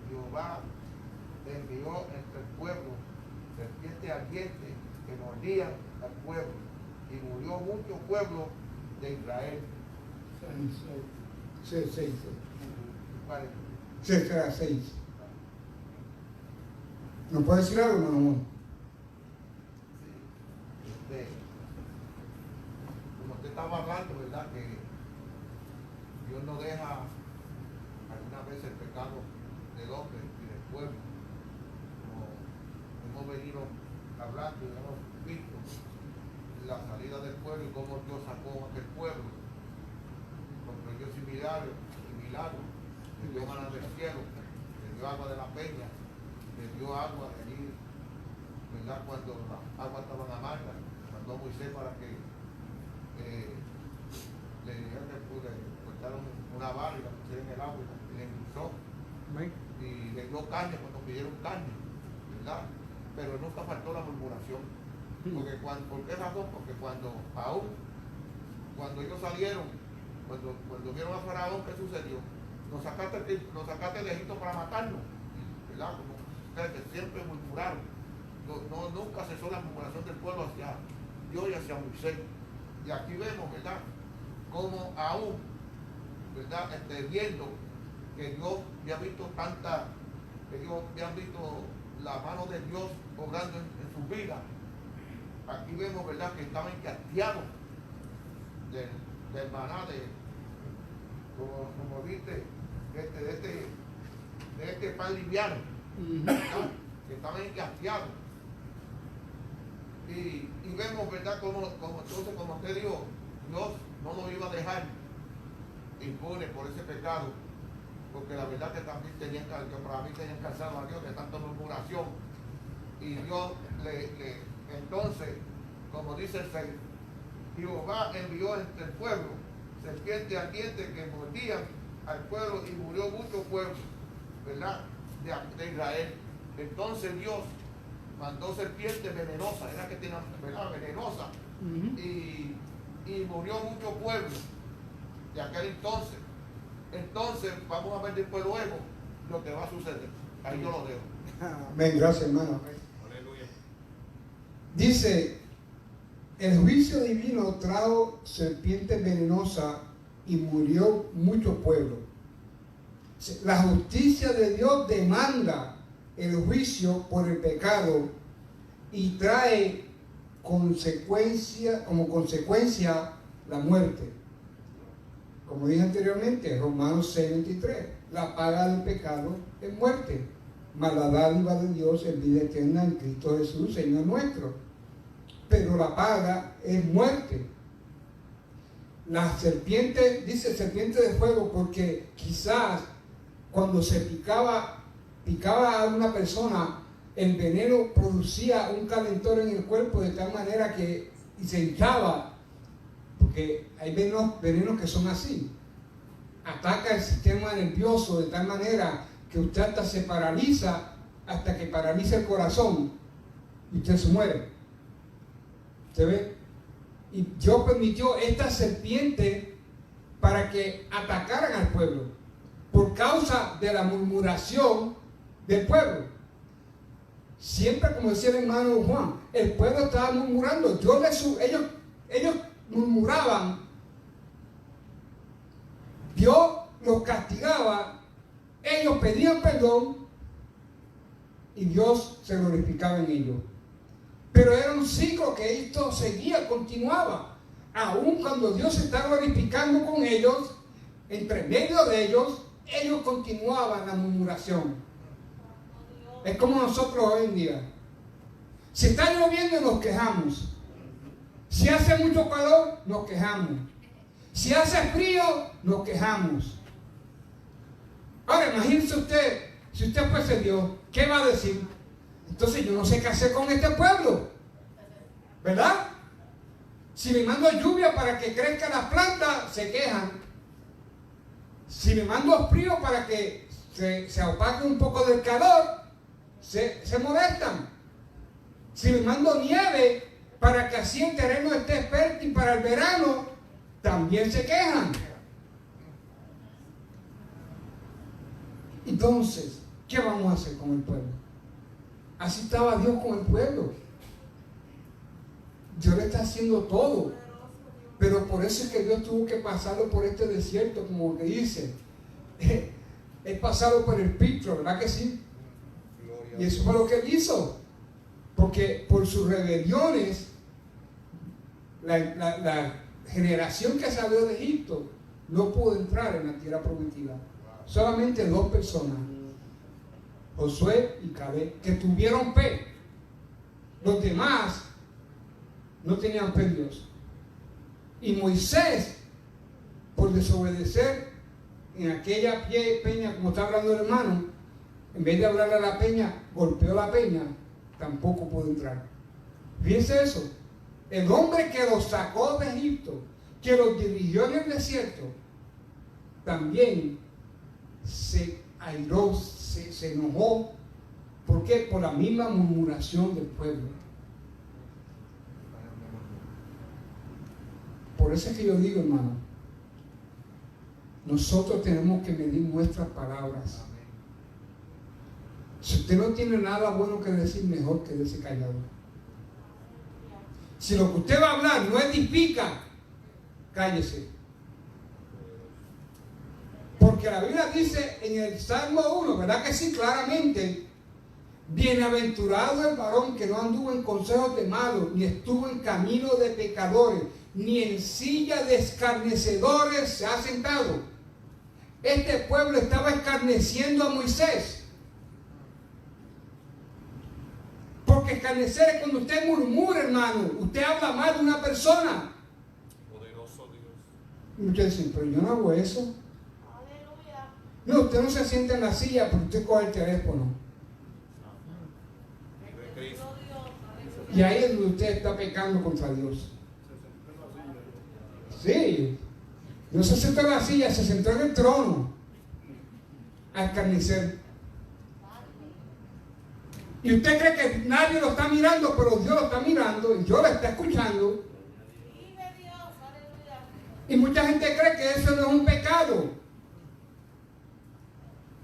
Jehová envió entre el pueblo serpientes ardientes que mordían al pueblo, y murió mucho pueblo de Israel. 6. Vale. 6. ¿Nos puede decir algo, hermano Juan? Como usted estaba hablando, ¿verdad? Que Dios no deja algunas veces el pecado del hombre y del pueblo. Como hemos venido hablando y hemos visto la salida del pueblo y cómo Dios sacó a aquel pueblo, construyó similares, le dio maná del cielo, le dio agua de la peña, le dio agua del ¿verdad? Cuando las aguas estaban amargas, mandó a Moisés para que le dijeron que cortaron una vara y la pusieron en el agua y le endulzó. Y le dio carne cuando pidieron carne, ¿verdad? Pero nunca faltó la murmuración. ¿Por qué razón? Porque cuando ellos salieron, cuando vieron a Faraón, ¿qué sucedió? Nos sacaste de Egipto para matarnos, ¿verdad? Como ustedes que siempre murmuraron. Nunca cesó la murmuración del pueblo hacia Dios y hacia Moisés. Y aquí vemos, ¿verdad? Como aún, ¿verdad? Viendo que Dios había visto que ellos habían visto la mano de Dios obrando en sus vidas. Aquí vemos, ¿verdad?, que estaban castigados del maná, como viste, de este pan liviano, ¿verdad? Que estaban castigados. Y vemos, ¿verdad?, como usted dijo, Dios no nos iba a dejar impune por ese pecado, porque la verdad que también para mí tenían cansado a Dios de tanta murmuración. Y Dios entonces, como dice el 6, Jehová envió entre el pueblo serpientes ardientes que mordían al pueblo y murió mucho pueblo, ¿verdad?, de Israel. Entonces Dios mandó serpientes venenosas, era que tenían, ¿verdad?, venenosa, y murió mucho pueblo de aquel entonces. Entonces vamos a ver después luego lo que va a suceder. Ahí yo lo dejo. Amén, gracias, hermano. Aleluya. Dice, el juicio divino trajo serpiente venenosa y murió mucho pueblo. La justicia de Dios demanda el juicio por el pecado y trae como consecuencia la muerte. Como dije anteriormente, Romanos 6:23, la paga del pecado es muerte, mas la dádiva de Dios es vida eterna en Cristo Jesús, Señor nuestro. Pero la paga es muerte. La serpiente, dice serpiente de fuego, porque quizás cuando se picaba a una persona, el veneno producía un calentor en el cuerpo de tal manera que se hinchaba. Porque hay venenos que son así. Ataca el sistema nervioso de tal manera que usted hasta se paraliza, hasta que paraliza el corazón y usted se muere. ¿Se ve? Y Dios permitió esta serpiente para que atacaran al pueblo por causa de la murmuración del pueblo. Siempre, como decía el hermano Juan, el pueblo estaba murmurando. Ellos murmuraban, Dios los castigaba, ellos pedían perdón y Dios se glorificaba en ellos. Pero era un ciclo que esto seguía, continuaba. Aun cuando Dios se está glorificando con ellos, entre medio de ellos continuaban la murmuración. Es como nosotros hoy en día. Si está lloviendo, nos quejamos. Si hace mucho calor, nos quejamos. Si hace frío, nos quejamos. Ahora, imagínese usted, si usted fuese Dios, ¿qué va a decir? Entonces yo no sé qué hacer con este pueblo, ¿verdad? Si me mando lluvia para que crezcan las plantas, se quejan. Si me mando frío para que se opaque un poco del calor, se molestan. Si me mando nieve para que así el terreno esté fértil para el verano, también se quejan. Entonces, ¿qué vamos a hacer con el pueblo? Así estaba Dios con el pueblo. Dios le está haciendo todo. Pero por eso es que Dios tuvo que pasarlo por este desierto, como que dice. Es pasarlo por el filtro, ¿verdad que sí? Y eso fue lo que él hizo. Porque por sus rebeliones, la generación que salió de Egipto no pudo entrar en la tierra prometida. Solamente 2 personas, Josué y Caleb, que tuvieron fe. Los demás no tenían fe en Dios. Y Moisés, por desobedecer en aquella peña, como está hablando el hermano, en vez de hablarle a la peña, golpeó la peña tampoco pudo entrar. Fíjense eso. El hombre que los sacó de Egipto, que los dirigió en el desierto, también se airó, se enojó. ¿Por qué? Por la misma murmuración del pueblo. Por eso es que yo digo, hermano, nosotros tenemos que medir nuestras palabras. Si usted no tiene nada bueno que decir, mejor quédese callado. Si lo que usted va a hablar no edifica, cállese. Porque la Biblia dice en el Salmo 1, ¿verdad que sí? Claramente, bienaventurado el varón que no anduvo en consejos de malos, ni estuvo en camino de pecadores, ni en silla de escarnecedores se ha sentado. Este pueblo estaba escarneciendo a Moisés. Porque escarnecer es cuando usted murmura, hermano. Usted habla mal de una persona. Poderoso Dios. Y muchos dicen, pero yo no hago eso. No, usted no se sienta en la silla, pero usted coge el teléfono. Y ahí es donde usted está pecando contra Dios. Sí. No se sentó en la silla, se sentó en el trono a escarnecer. Y usted cree que nadie lo está mirando, pero Dios lo está mirando y Dios lo está escuchando. Y mucha gente cree que eso no es un pecado.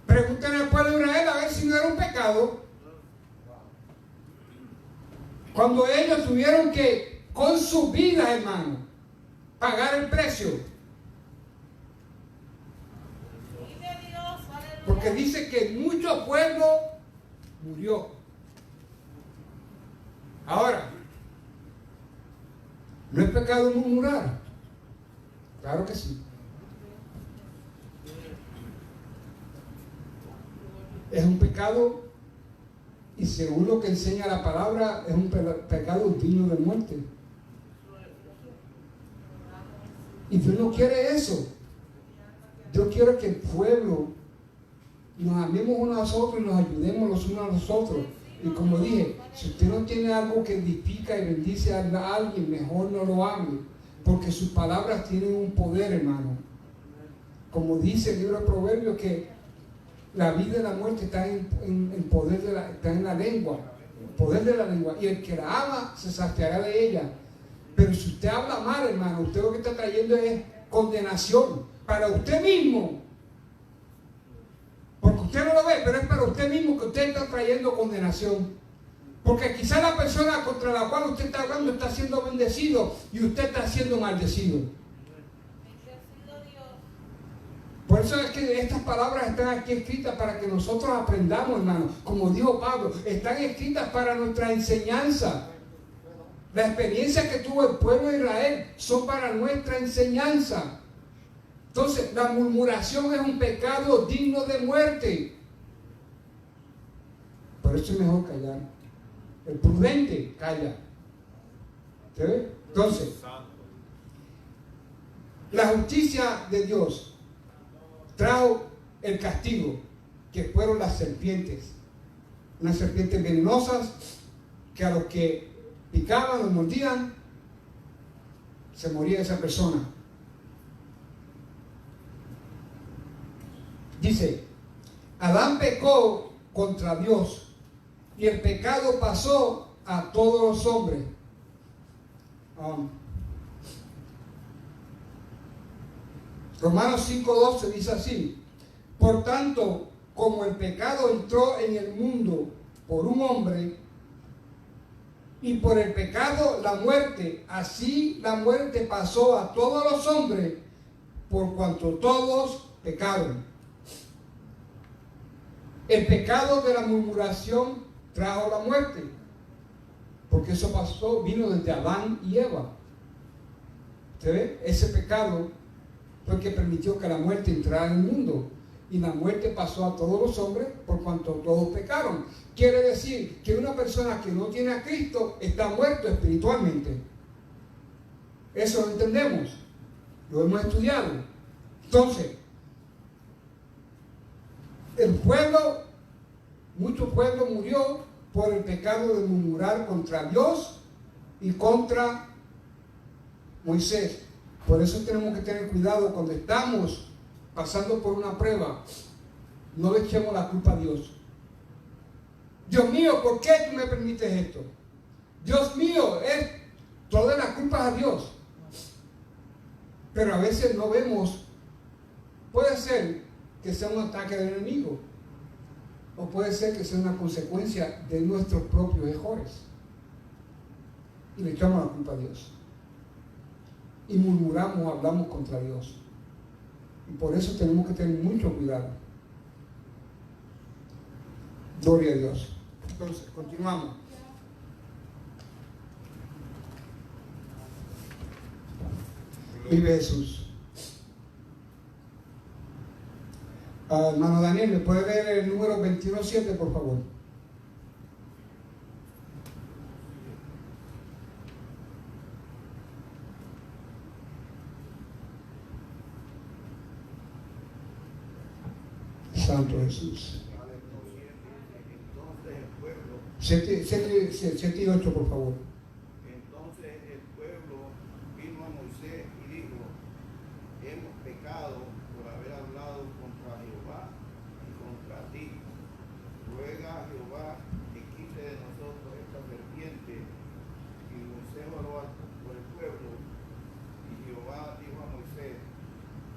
Pregúntenle al pueblo de Israel a ver si no era un pecado. Cuando ellos tuvieron que, con sus vidas, hermano, pagar el precio. Porque dice que mucho pueblo murió. Ahora, ¿no es pecado murmurar? Claro que sí. Es un pecado, y según lo que enseña la palabra, es un pecado digno de muerte. Y Dios no quiere eso. Dios quiere que el pueblo nos amemos unos a los otros y nos ayudemos los unos a los otros. Y como dije, si usted no tiene algo que edifica y bendice a alguien, mejor no lo hable, porque sus palabras tienen un poder, hermano. Como dice el libro de Proverbios, que la vida y la muerte están en poder está en la lengua, el poder de la lengua, y el que la ama se saciará de ella. Pero si usted habla mal, hermano, usted lo que está trayendo es condenación para usted mismo. Porque usted no lo ve, pero es para usted mismo que usted está trayendo condenación. Porque quizá la persona contra la cual usted está hablando está siendo bendecido y usted está siendo maldecido. Por eso es que estas palabras están aquí escritas para que nosotros aprendamos, hermano. Como dijo Pablo, están escritas para nuestra enseñanza. La experiencia que tuvo el pueblo de Israel son para nuestra enseñanza. Entonces, la murmuración es un pecado digno de muerte. Por eso es mejor callar. El prudente calla. ¿Se ve? Entonces, la justicia de Dios trajo el castigo, que fueron las serpientes. Unas serpientes venenosas que a los que picaban o mordían, se moría esa persona. Dice, Adán pecó contra Dios y el pecado pasó a todos los hombres. Romanos 5:12 dice así: por tanto, como el pecado entró en el mundo por un hombre, y por el pecado la muerte, así la muerte pasó a todos los hombres, por cuanto todos pecaron. El pecado de la murmuración trajo la muerte, porque eso pasó, vino desde Adán y Eva. ¿Se ve? Ese pecado fue el que permitió que la muerte entrara en el mundo, y la muerte pasó a todos los hombres por cuanto todos pecaron. Quiere decir que una persona que no tiene a Cristo está muerto espiritualmente. Eso lo entendemos, lo hemos estudiado. Entonces, el pueblo, mucho pueblo murió por el pecado de murmurar contra Dios y contra Moisés. Por eso tenemos que tener cuidado cuando estamos pasando por una prueba. No le echemos la culpa a Dios. Dios mío, ¿por qué tú me permites esto? Dios mío, toda la culpa a Dios. Pero a veces no vemos, puede ser que sea un ataque del enemigo, o puede ser que sea una consecuencia de nuestros propios errores. Y le echamos la culpa a Dios. Y murmuramos, hablamos contra Dios. Y por eso tenemos que tener mucho cuidado. Gloria a Dios. Entonces, continuamos. Vive Jesús. Hermano Daniel, ¿me puede leer el número 21:7, por favor? Santo Jesús. Entonces el pueblo 7 y 8, por favor. Entonces el pueblo vino a Moisés y dijo: hemos pecado por haber hablado contra Jehová y contra ti. Ruega a Jehová que quite de nosotros esta serpiente. Y Moisés oró por el pueblo. Y Jehová dijo a Moisés: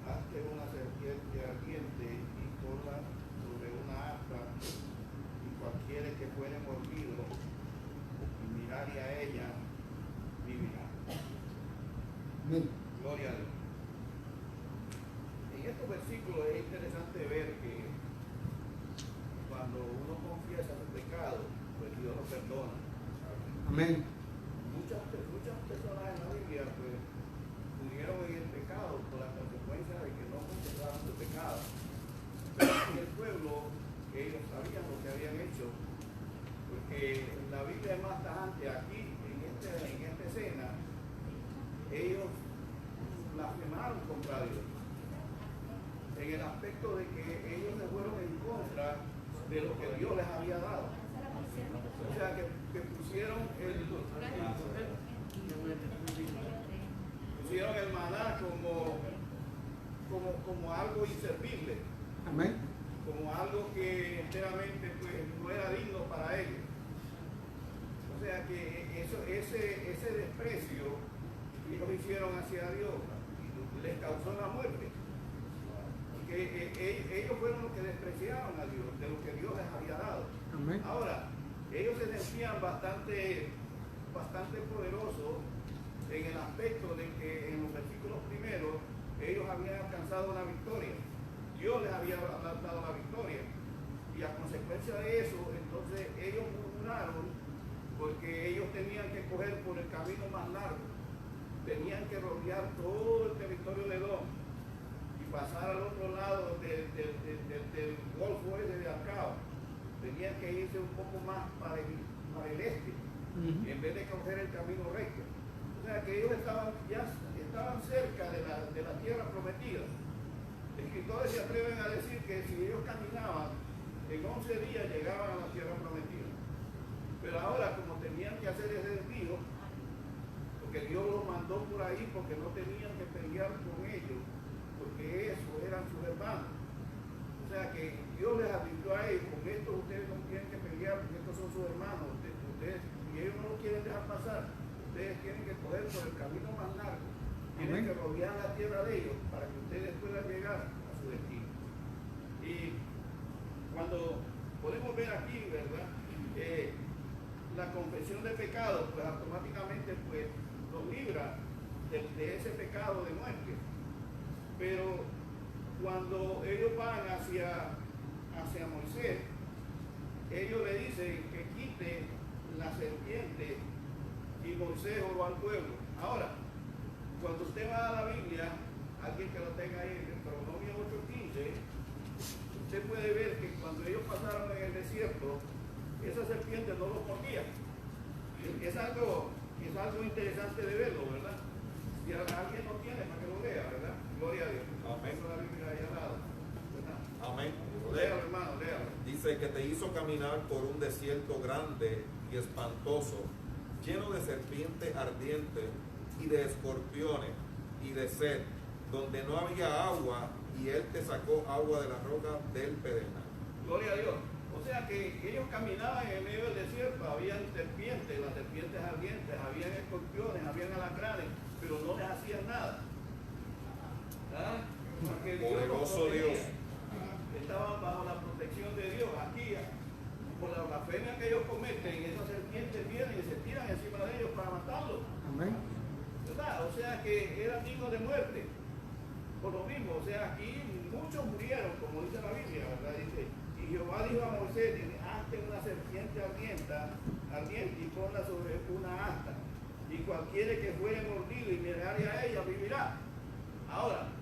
hazte una serpiente ardiente y ponla sobre una asta, y cualquiera que fuere mordido y mirare a ella, vivirá. Amén. Gloria a Dios. En estos versículos es interesante ver que cuando uno confiesa su pecado, pues Dios lo perdona. Amén. Muchas personas en la Biblia pues murieron en el pecado por la consecuencia de que no confesaron su pecado. Pero en el pueblo ellos sabían lo que habían hecho, porque la Biblia es más tajante. Aquí en esta escena ellos blasfemaron contra Dios, en el aspecto de que ellos se fueron en contra de lo que Dios les había dado. O sea que pusieron el maná como algo inservible, Amén. como algo que enteramente pues, no era digno para ellos. O sea que ese desprecio que ellos hicieron hacia Dios les causó la muerte. Porque ellos fueron los que despreciaron a Dios, de lo que Dios les había dado. Amén. Ahora, ellos se sentían bastante poderosos en el aspecto de que en los versículos primeros ellos habían alcanzado una victoria. Dios les había dado la victoria. Y a consecuencia de eso, entonces ellos murmuraron porque ellos tenían que coger por el camino más largo. Tenían que rodear todo el territorio de Edom y pasar al otro lado del golfo ese de Acaba. Tenían que irse un poco más para el este, en vez de coger el camino recto. O sea que ellos estaban cerca de la tierra prometida. Escritores se atreven a decir que si ellos caminaban, en 11 días llegaban a la tierra prometida. Pero ahora, como tenían que hacer ese desvío, porque Dios los mandó por ahí porque no tenían que pelear con ellos, porque esos eran sus hermanos. O sea que Dios les advirtió a ellos: con esto ustedes no tienen que pelear, porque estos son sus hermanos. Ustedes, y ellos no los quieren dejar pasar, ustedes tienen que coger por el camino más largo. Tienen que rodear la tierra de ellos para que ustedes puedan llegar a su destino. Y cuando podemos ver aquí, ¿verdad? La confesión de pecado, pues automáticamente pues los libra de ese pecado de muerte. Pero cuando ellos van hacia Moisés, ellos le dicen que quite la serpiente, y Moisés oró al pueblo. Ahora, cuando usted va a la Biblia, alguien que lo tenga ahí en Deuteronomio 8:15, usted puede ver que cuando ellos pasaron en el desierto, esa serpiente no los mordía. Es algo interesante de verlo, ¿verdad? Si alguien no tiene, para que lo lea, ¿verdad? Gloria a Dios. Amén. Eso la Biblia ahí al lado, ¿verdad? Amén. Léalo, hermano, léalo. Dice Dice que te hizo caminar por un desierto grande y espantoso, lleno de serpientes ardientes y de escorpiones y de sed, donde no había agua, y él te sacó agua de la roca del pedernal. Gloria a Dios. O sea que ellos caminaban en el medio del desierto, habían serpientes, las serpientes ardientes, habían escorpiones, habían alacranes, pero no les hacían nada. ¿Ah? Porque Dios los Poderoso protegía. Dios. Estaban bajo la protección de Dios. Aquí, por la blasfemia que ellos cometen, esas serpientes vienen y se tiran encima de ellos para matarlos. Amén. ¿Verdad? O sea que eran dignos de muerte. Por lo mismo, o sea, aquí muchos murieron, como dice la Biblia, ¿verdad? Dice, y Jehová dijo a Moisés, hazte una serpiente ardiente y ponla sobre una asta, y cualquiera que fuere mordido y mirare a ella vivirá. Ahora,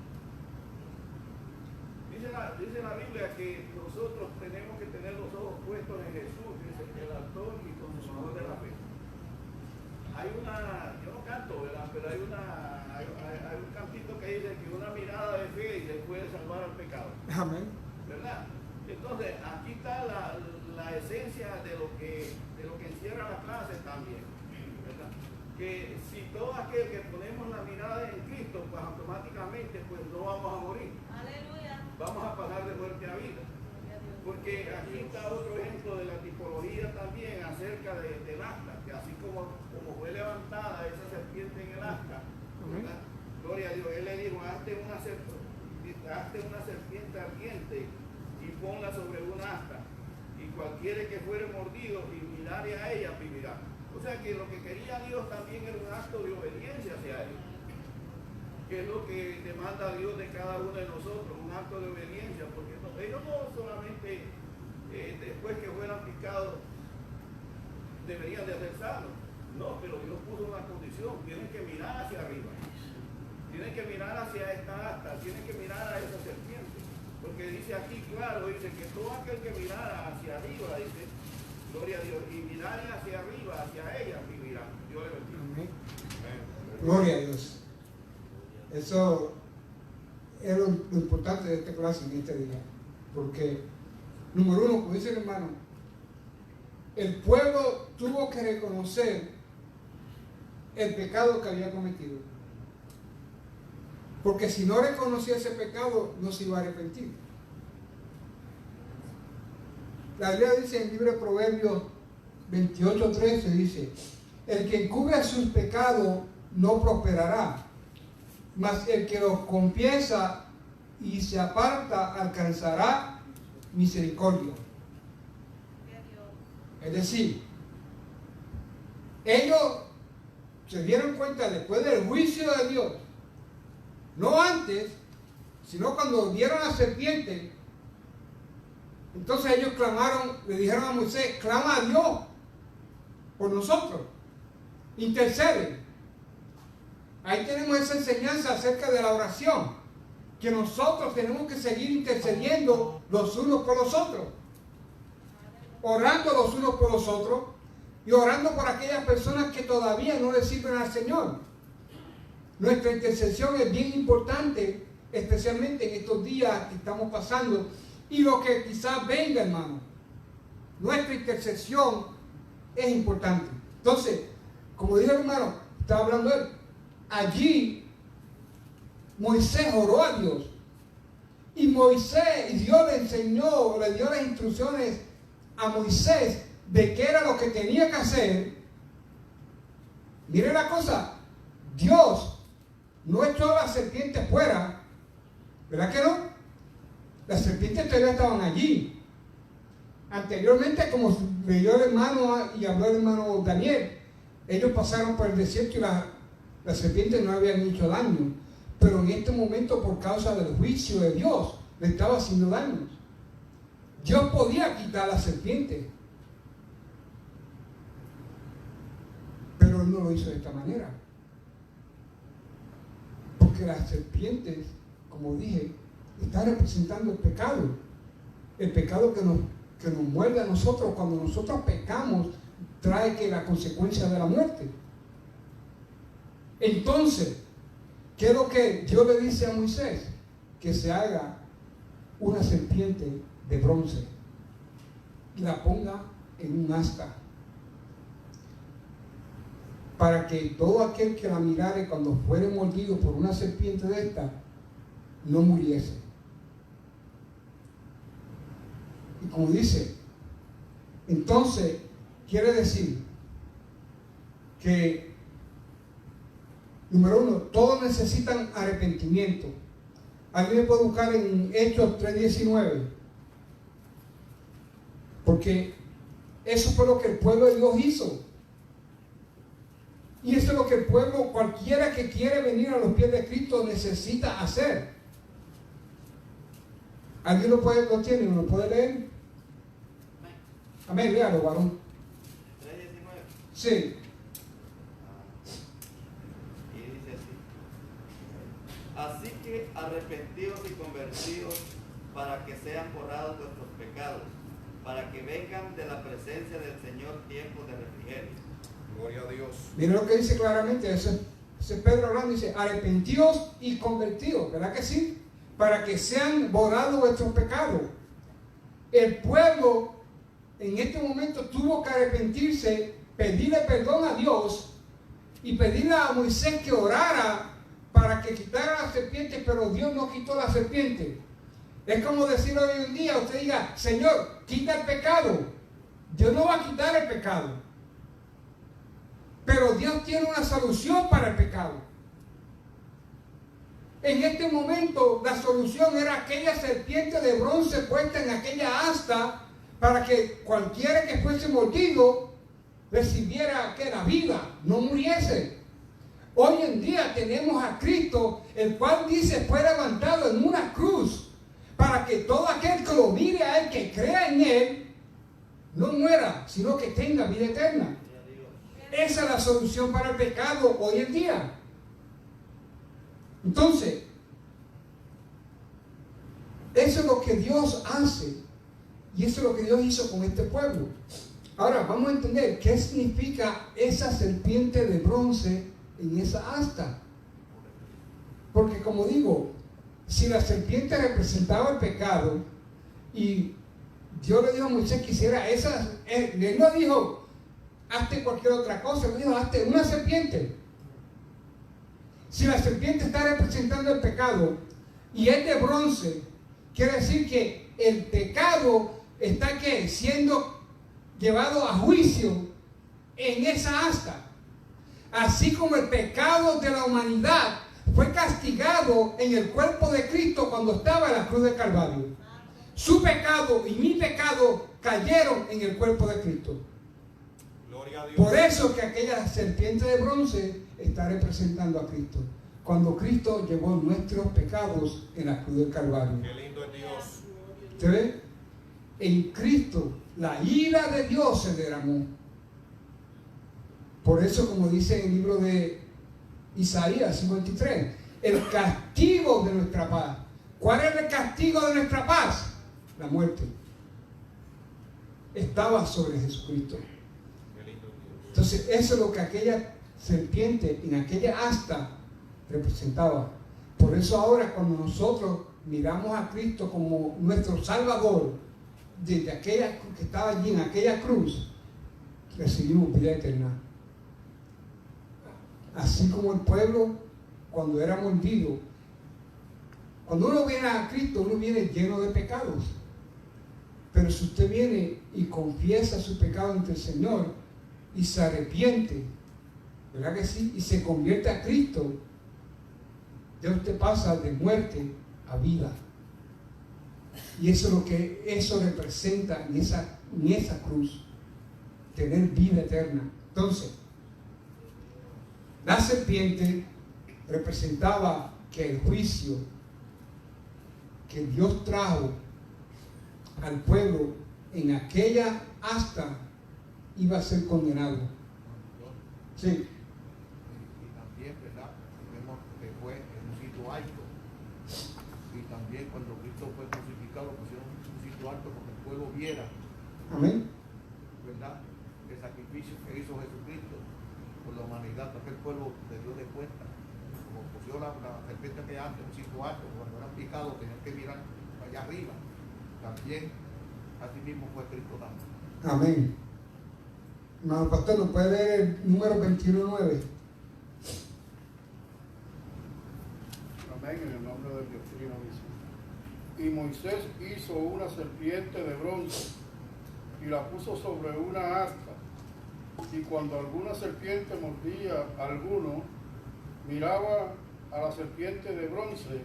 dice la Biblia que nosotros tenemos que tener los ojos puestos en Jesús, dice el autor y consumador de la fe. Hay yo no canto, ¿verdad? Pero hay un cantito que dice que una mirada de fe le puede salvar al pecado. Amén. ¿Verdad? Entonces, aquí está la esencia de lo que encierra la clase también. ¿Verdad? Que si todo aquel que ponemos la mirada en Cristo, pues automáticamente pues no vamos a morir. Aleluya. Vamos a pasar de muerte a vida. Porque aquí está otro ejemplo de la tipología también acerca del asta, que así como fue levantada esa serpiente en el asta, ¿verdad? Gloria a Dios, él le dijo, hazte una serpiente ardiente y ponla sobre un asta, y cualquiera que fuere mordido y mirare a ella vivirá. O sea que lo que quería Dios también era un acto de obediencia hacia él, que es lo que demanda Dios de cada uno de nosotros, un acto de obediencia, porque ellos no solamente después que fueran picados deberían de ser sanos, no, pero Dios puso una condición, tienen que mirar hacia arriba, tienen que mirar hacia esta asta, tienen que mirar a esa serpiente, porque dice aquí claro, dice que todo aquel que mirara hacia arriba, dice, gloria a Dios, y mirare hacia arriba, hacia ella, vivirá. Dios le bendiga. Gloria a Dios. Eso es lo importante de esta clase en este día. Porque, número uno, como dice el hermano, el pueblo tuvo que reconocer el pecado que había cometido. Porque si no reconocía ese pecado, no se iba a arrepentir. La Biblia dice en el libro de Proverbios 28:13, dice, el que encubre sus pecados no prosperará, mas el que los confiesa y se aparta alcanzará misericordia. Es decir, ellos se dieron cuenta después del juicio de Dios, no antes, sino cuando vieron a la serpiente. Entonces ellos clamaron, le dijeron a Moisés, clama a Dios por nosotros, intercede. Ahí tenemos esa enseñanza acerca de la oración, que nosotros tenemos que seguir intercediendo los unos por los otros, orando los unos por los otros y orando por aquellas personas que todavía no le sirven al Señor. Nuestra intercesión es bien importante, especialmente en estos días que estamos pasando y lo que quizás venga, hermano. Nuestra intercesión es importante. Entonces, como dijo el hermano, estaba hablando él, allí Moisés oró a Dios. Y Dios le enseñó, le dio las instrucciones a Moisés de qué era lo que tenía que hacer. Mire la cosa, Dios no echó a la serpiente fuera, ¿verdad que no? Las serpientes todavía estaban allí. Anteriormente, como leyó el hermano y habló el hermano Daniel, ellos pasaron por el desierto y las serpientes no habían hecho daño. Pero en este momento, por causa del juicio de Dios, le estaba haciendo daño. Dios podía quitar la serpiente, pero Él no lo hizo de esta manera. Porque las serpientes, como dije, están representando el pecado que nos muerde a nosotros. Cuando nosotros pecamos, trae que la consecuencia de la muerte. Entonces, ¿qué es lo que Dios le dice a Moisés? Que se haga una serpiente de bronce. y la ponga en un asta, para que todo aquel que la mirare cuando fuere mordido por una serpiente de esta, no muriese. Y como dice, entonces quiere decir que, número uno, todos necesitan arrepentimiento. Alguien puede buscar en Hechos 3:19, porque eso fue lo que el pueblo de Dios hizo. Y eso es lo que el pueblo, cualquiera que quiere venir a los pies de Cristo, necesita hacer. ¿Alguien lo tiene? ¿Lo puede leer? Amén, léalo, varón. 3:19. Sí. Y dice así: así que arrepentidos y convertidos, para que sean borrados vuestros pecados, para que vengan de la presencia del Señor tiempos de refrigerio. Gloria a Dios. Miren lo que dice claramente, ese Pedro hablando, dice, arrepentidos y convertidos, ¿verdad que sí? Para que sean borrados vuestros pecados. El pueblo en este momento tuvo que arrepentirse, pedirle perdón a Dios y pedirle a Moisés que orara para que quitara la serpiente, pero Dios no quitó la serpiente. Es como decir hoy en día, usted diga, Señor, quita el pecado. Dios no va a quitar el pecado. Pero Dios tiene una solución para el pecado. En este momento la solución era aquella serpiente de bronce puesta en aquella asta, para que cualquiera que fuese mordido recibiera que la vida, no muriese. Hoy en día tenemos a Cristo, el cual dice fue levantado en una cruz, para que todo aquel que lo mire a Él, que crea en Él, no muera, sino que tenga vida eterna. Esa es la solución para el pecado hoy en día. Entonces, eso es lo que Dios hace, y eso es lo que Dios hizo con este pueblo. Ahora vamos a entender qué significa esa serpiente de bronce en esa asta. Porque como digo, si la serpiente representaba el pecado y Dios le dijo a Moisés que hiciera esa, él no dijo hazte cualquier otra cosa, él dijo hazte una serpiente. Si la serpiente está representando el pecado y es de bronce, quiere decir que el pecado está siendo llevado a juicio en esa asta. Así como el pecado de la humanidad fue castigado en el cuerpo de Cristo cuando estaba en la cruz del Calvario. Su pecado y mi pecado cayeron en el cuerpo de Cristo. Gloria a Dios. Por eso que aquella serpiente de bronce está representando a Cristo. Cuando Cristo llevó nuestros pecados en la cruz del Calvario. Qué lindo es Dios. ¿Usted ve? En Cristo la ira de Dios se derramó. Por eso, como dice en el libro de Isaías 53, el castigo de nuestra paz. ¿Cuál es el castigo de nuestra paz? La muerte. Estaba sobre Jesucristo. Qué lindo es Dios. Entonces, eso es lo que aquella serpiente en aquella asta representaba. Por eso ahora cuando nosotros miramos a Cristo como nuestro Salvador, desde aquella que estaba allí en aquella cruz, recibimos vida eterna. Así como el pueblo cuando era mordido, cuando uno viene a Cristo, uno viene lleno de pecados. Pero si usted viene y confiesa su pecado ante el Señor y se arrepiente, ¿verdad que sí? Y se convierte a Cristo, ya usted pasa de muerte a vida. Y eso es lo que eso representa en esa cruz, tener vida eterna. Entonces, la serpiente representaba que el juicio que Dios trajo al pueblo en aquella asta iba a ser condenado. Sí. Y también, ¿verdad? Vemos que fue en un sitio alto. Y también cuando Cristo fue crucificado, pusieron un sitio alto porque el pueblo viera, Amén. ¿verdad?, el sacrificio que hizo Jesucristo por la humanidad, para que el pueblo le dio de cuenta. Como pusieron la serpiente que antes, un sitio alto, cuando eran picados tenían que mirar allá arriba. También así mismo fue Cristo también. Amén. Hermano pastor, ¿nos puede leer el número 21:9? Amén, en el nombre del Dios Trino dice. Y Moisés hizo una serpiente de bronce y la puso sobre una asta. Y cuando alguna serpiente mordía a alguno, miraba a la serpiente de bronce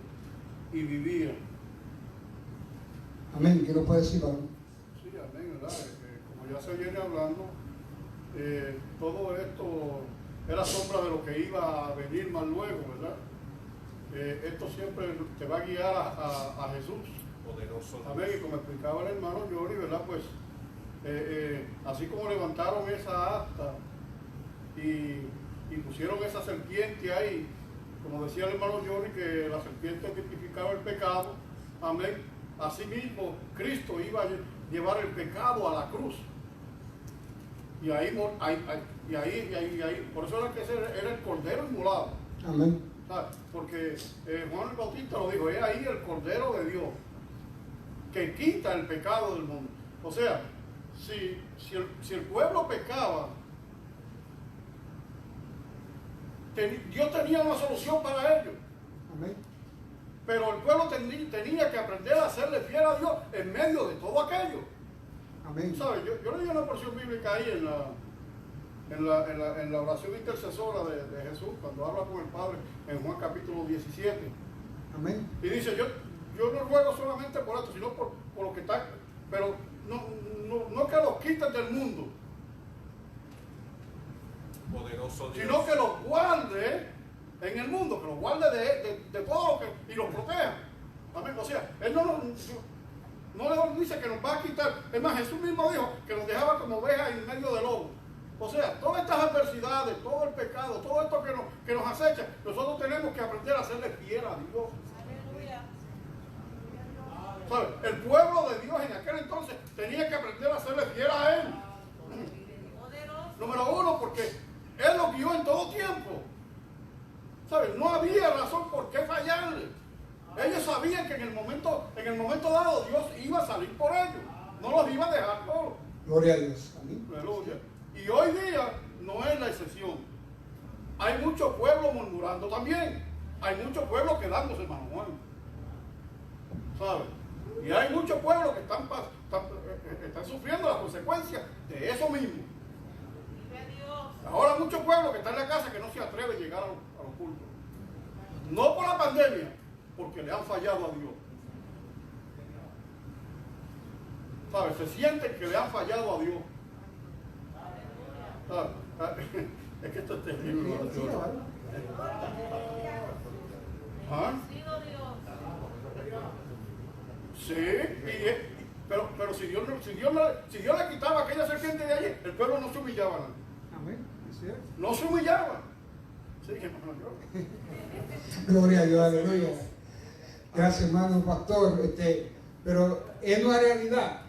y vivía. Amén. ¿Qué nos puede decir, varón? Sí, amén, ¿verdad? Como ya se viene hablando, todo esto era sombra de lo que iba a venir más luego, ¿verdad? Esto siempre te va a guiar a Jesús. Poderoso. Amén, y como explicaba el hermano Johnny, ¿verdad? Pues así como levantaron esa asta y pusieron esa serpiente ahí, como decía el hermano Johnny, que la serpiente tipificaba el pecado, amén, así mismo Cristo iba a llevar el pecado a la cruz. Y ahí, por eso era que era el cordero inmolado. Amén. ¿Sabes? Porque Juan el Bautista lo dijo, es ahí el cordero de Dios que quita el pecado del mundo. O sea, si el pueblo pecaba, Dios tenía una solución para ellos. Amén. Pero el pueblo tenía que aprender a serle fiel a Dios en medio de todo aquello. Amén. ¿Sabes? Yo leí una porción bíblica ahí en la oración intercesora de Jesús, cuando habla con el Padre, en Juan capítulo 17. Amén. Y dice, yo no ruego solamente por esto, sino por lo que está, pero no que los quiten del mundo, Poderoso Dios. sino que los guarde en el mundo, que los guarde de todo lo que, y los proteja. Amén. O sea, Él no le dice que nos va a quitar. Es más, Jesús mismo dijo que nos dejaba como ovejas en medio del lobo. O sea, todas estas adversidades, todo el pecado, todo esto que nos acecha, nosotros tenemos que aprender a serle fiel a Dios. ¿Sabes? El pueblo de Dios en aquel entonces tenía que aprender a serle fiel a Él. Número uno, porque Él los guió en todo tiempo. ¿Sabes? No había razón por qué fallarle. Ellos sabían que en el momento dado Dios iba a salir por ellos. No los iba a dejar solos. Gloria a Dios. Amén. Aleluya. Y hoy día no es la excepción. Hay muchos pueblos murmurando también. Hay muchos pueblos quedándose, hermano Juan. ¿Sabes? Y hay muchos pueblos que están sufriendo las consecuencias de eso mismo. Ahora muchos pueblos que están en la casa que no se atreven a llegar a los cultos. No por la pandemia, porque le han fallado a Dios. ¿Sabes? Se sienten que le han fallado a Dios. ¿Sabes? Es que esto es terrible. ¿Ah? Sí, pero si Dios le quitaba aquella serpiente de allí, el pueblo no se humillaba. Amén. ¿Es cierto? No se humillaba. Sí, hermano, Gloria a Dios, aleluya. Gracias, hermano pastor. Pero es una realidad.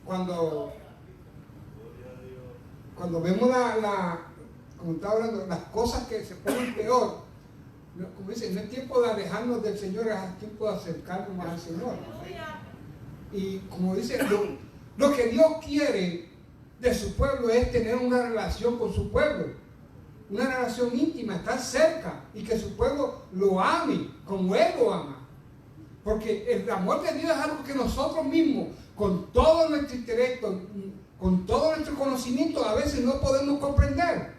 Cuando vemos como estaba hablando, las cosas que se ponen peor, como dicen, no es tiempo de alejarnos del Señor, es tiempo de acercarnos más al Señor. Y como dice, lo que Dios quiere de su pueblo es tener una relación con su pueblo, una relación íntima, estar cerca y que su pueblo lo ame como Él lo ama. Porque el amor de Dios es algo que nosotros mismos, con todo nuestro intelecto, con todo nuestro conocimiento, a veces no podemos comprender.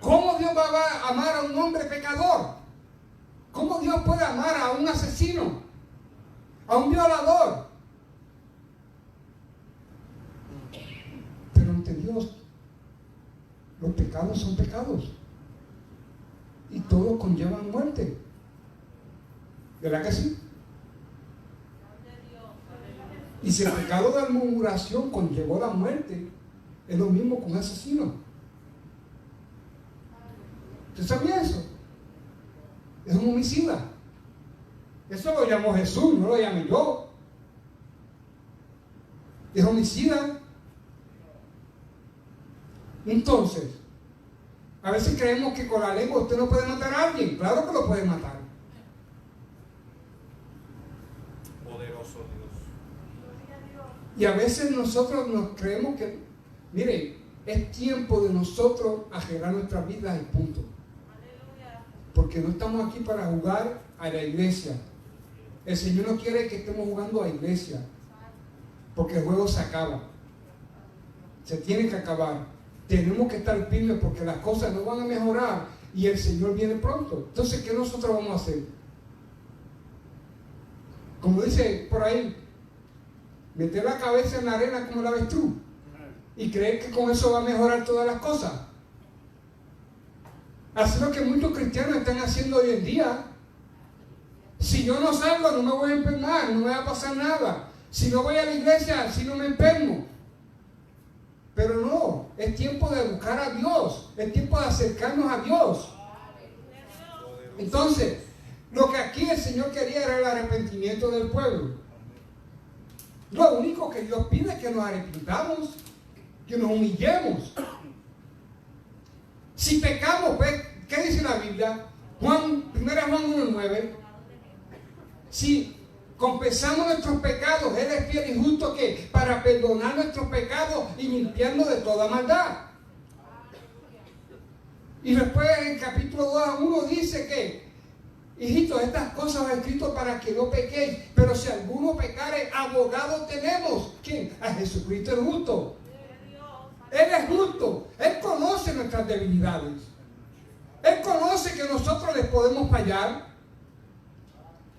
¿Cómo Dios va a amar a un hombre pecador? ¿Cómo Dios puede amar a un asesino? A un violador. Pero ante Dios, los pecados son pecados. Y todos conllevan muerte. ¿Verdad que sí? Y si el pecado de la murmuración conllevó la muerte, es lo mismo con un asesino. ¿Usted sabía eso? Es un homicida. Eso lo llamó Jesús, no lo llamé yo. Es homicida. Entonces, a veces creemos que con la lengua usted no puede matar a alguien. Claro que lo puede matar. Poderoso Dios. Y a veces nosotros nos creemos que, mire, es tiempo de nosotros arreglar nuestras vidas y punto. Porque no estamos aquí para jugar a la iglesia. El Señor no quiere que estemos jugando a la iglesia. Porque el juego se acaba. Se tiene que acabar. Tenemos que estar firmes porque las cosas no van a mejorar y el Señor viene pronto. Entonces, ¿qué nosotros vamos a hacer? Como dice por ahí, meter la cabeza en la arena como la avestruz y creer que con eso va a mejorar todas las cosas. Así es lo que muchos cristianos están haciendo hoy en día. Si yo no salgo, no me voy a enfermar, no me va a pasar nada. Si no voy a la iglesia, así no me enfermo. Pero no, es tiempo de buscar a Dios, es tiempo de acercarnos a Dios. Entonces, lo que aquí el Señor quería era el arrepentimiento del pueblo. Lo único que Dios pide es que nos arrepintamos, que nos humillemos. Si pecamos, pues, ¿qué dice la Biblia? 1 Juan 1:9. Si confesamos nuestros pecados, Él es fiel y justo que para perdonar nuestros pecados y limpiarnos de toda maldad. Y después en capítulo 2:1 dice que, hijitos, estas cosas os he escrito para que no pequéis, pero si alguno pecare, abogado tenemos. ¿Quién? A Jesucristo el justo. Él es justo. Él conoce nuestras debilidades. Él conoce que nosotros les podemos fallar.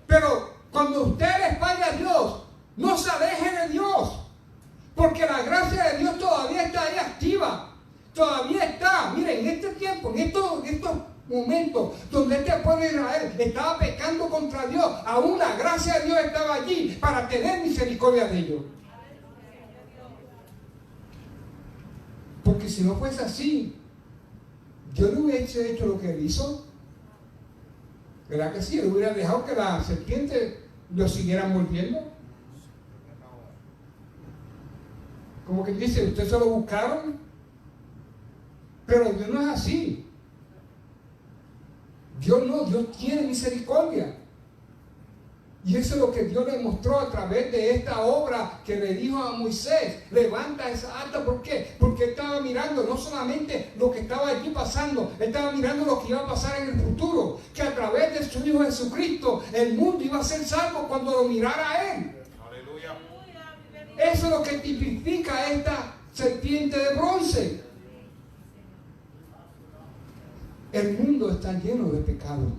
Pero cuando usted les falla a Dios, no se aleje de Dios. Porque la gracia de Dios todavía está ahí activa. Todavía está. Miren, en este tiempo, en estos momentos donde este pueblo de Israel estaba pecando contra Dios, aún la gracia de Dios estaba allí para tener misericordia de ellos. Porque si no fuese así, Dios no hubiese hecho lo que él hizo. ¿Verdad que sí? Él hubiera dejado que la serpiente lo siguiera mordiendo. Como que dice, ustedes se lo buscaron. Pero Dios no es así. Dios no, Dios tiene misericordia. Y eso es lo que Dios le mostró a través de esta obra que le dijo a Moisés. Levanta esa asta. ¿Por qué? Porque él estaba mirando no solamente lo que estaba allí pasando, él estaba mirando lo que iba a pasar en el futuro. Que a través de su Hijo Jesucristo, el mundo iba a ser salvo cuando lo mirara a él. Aleluya. Eso es lo que tipifica esta serpiente de bronce. El mundo está lleno de pecado.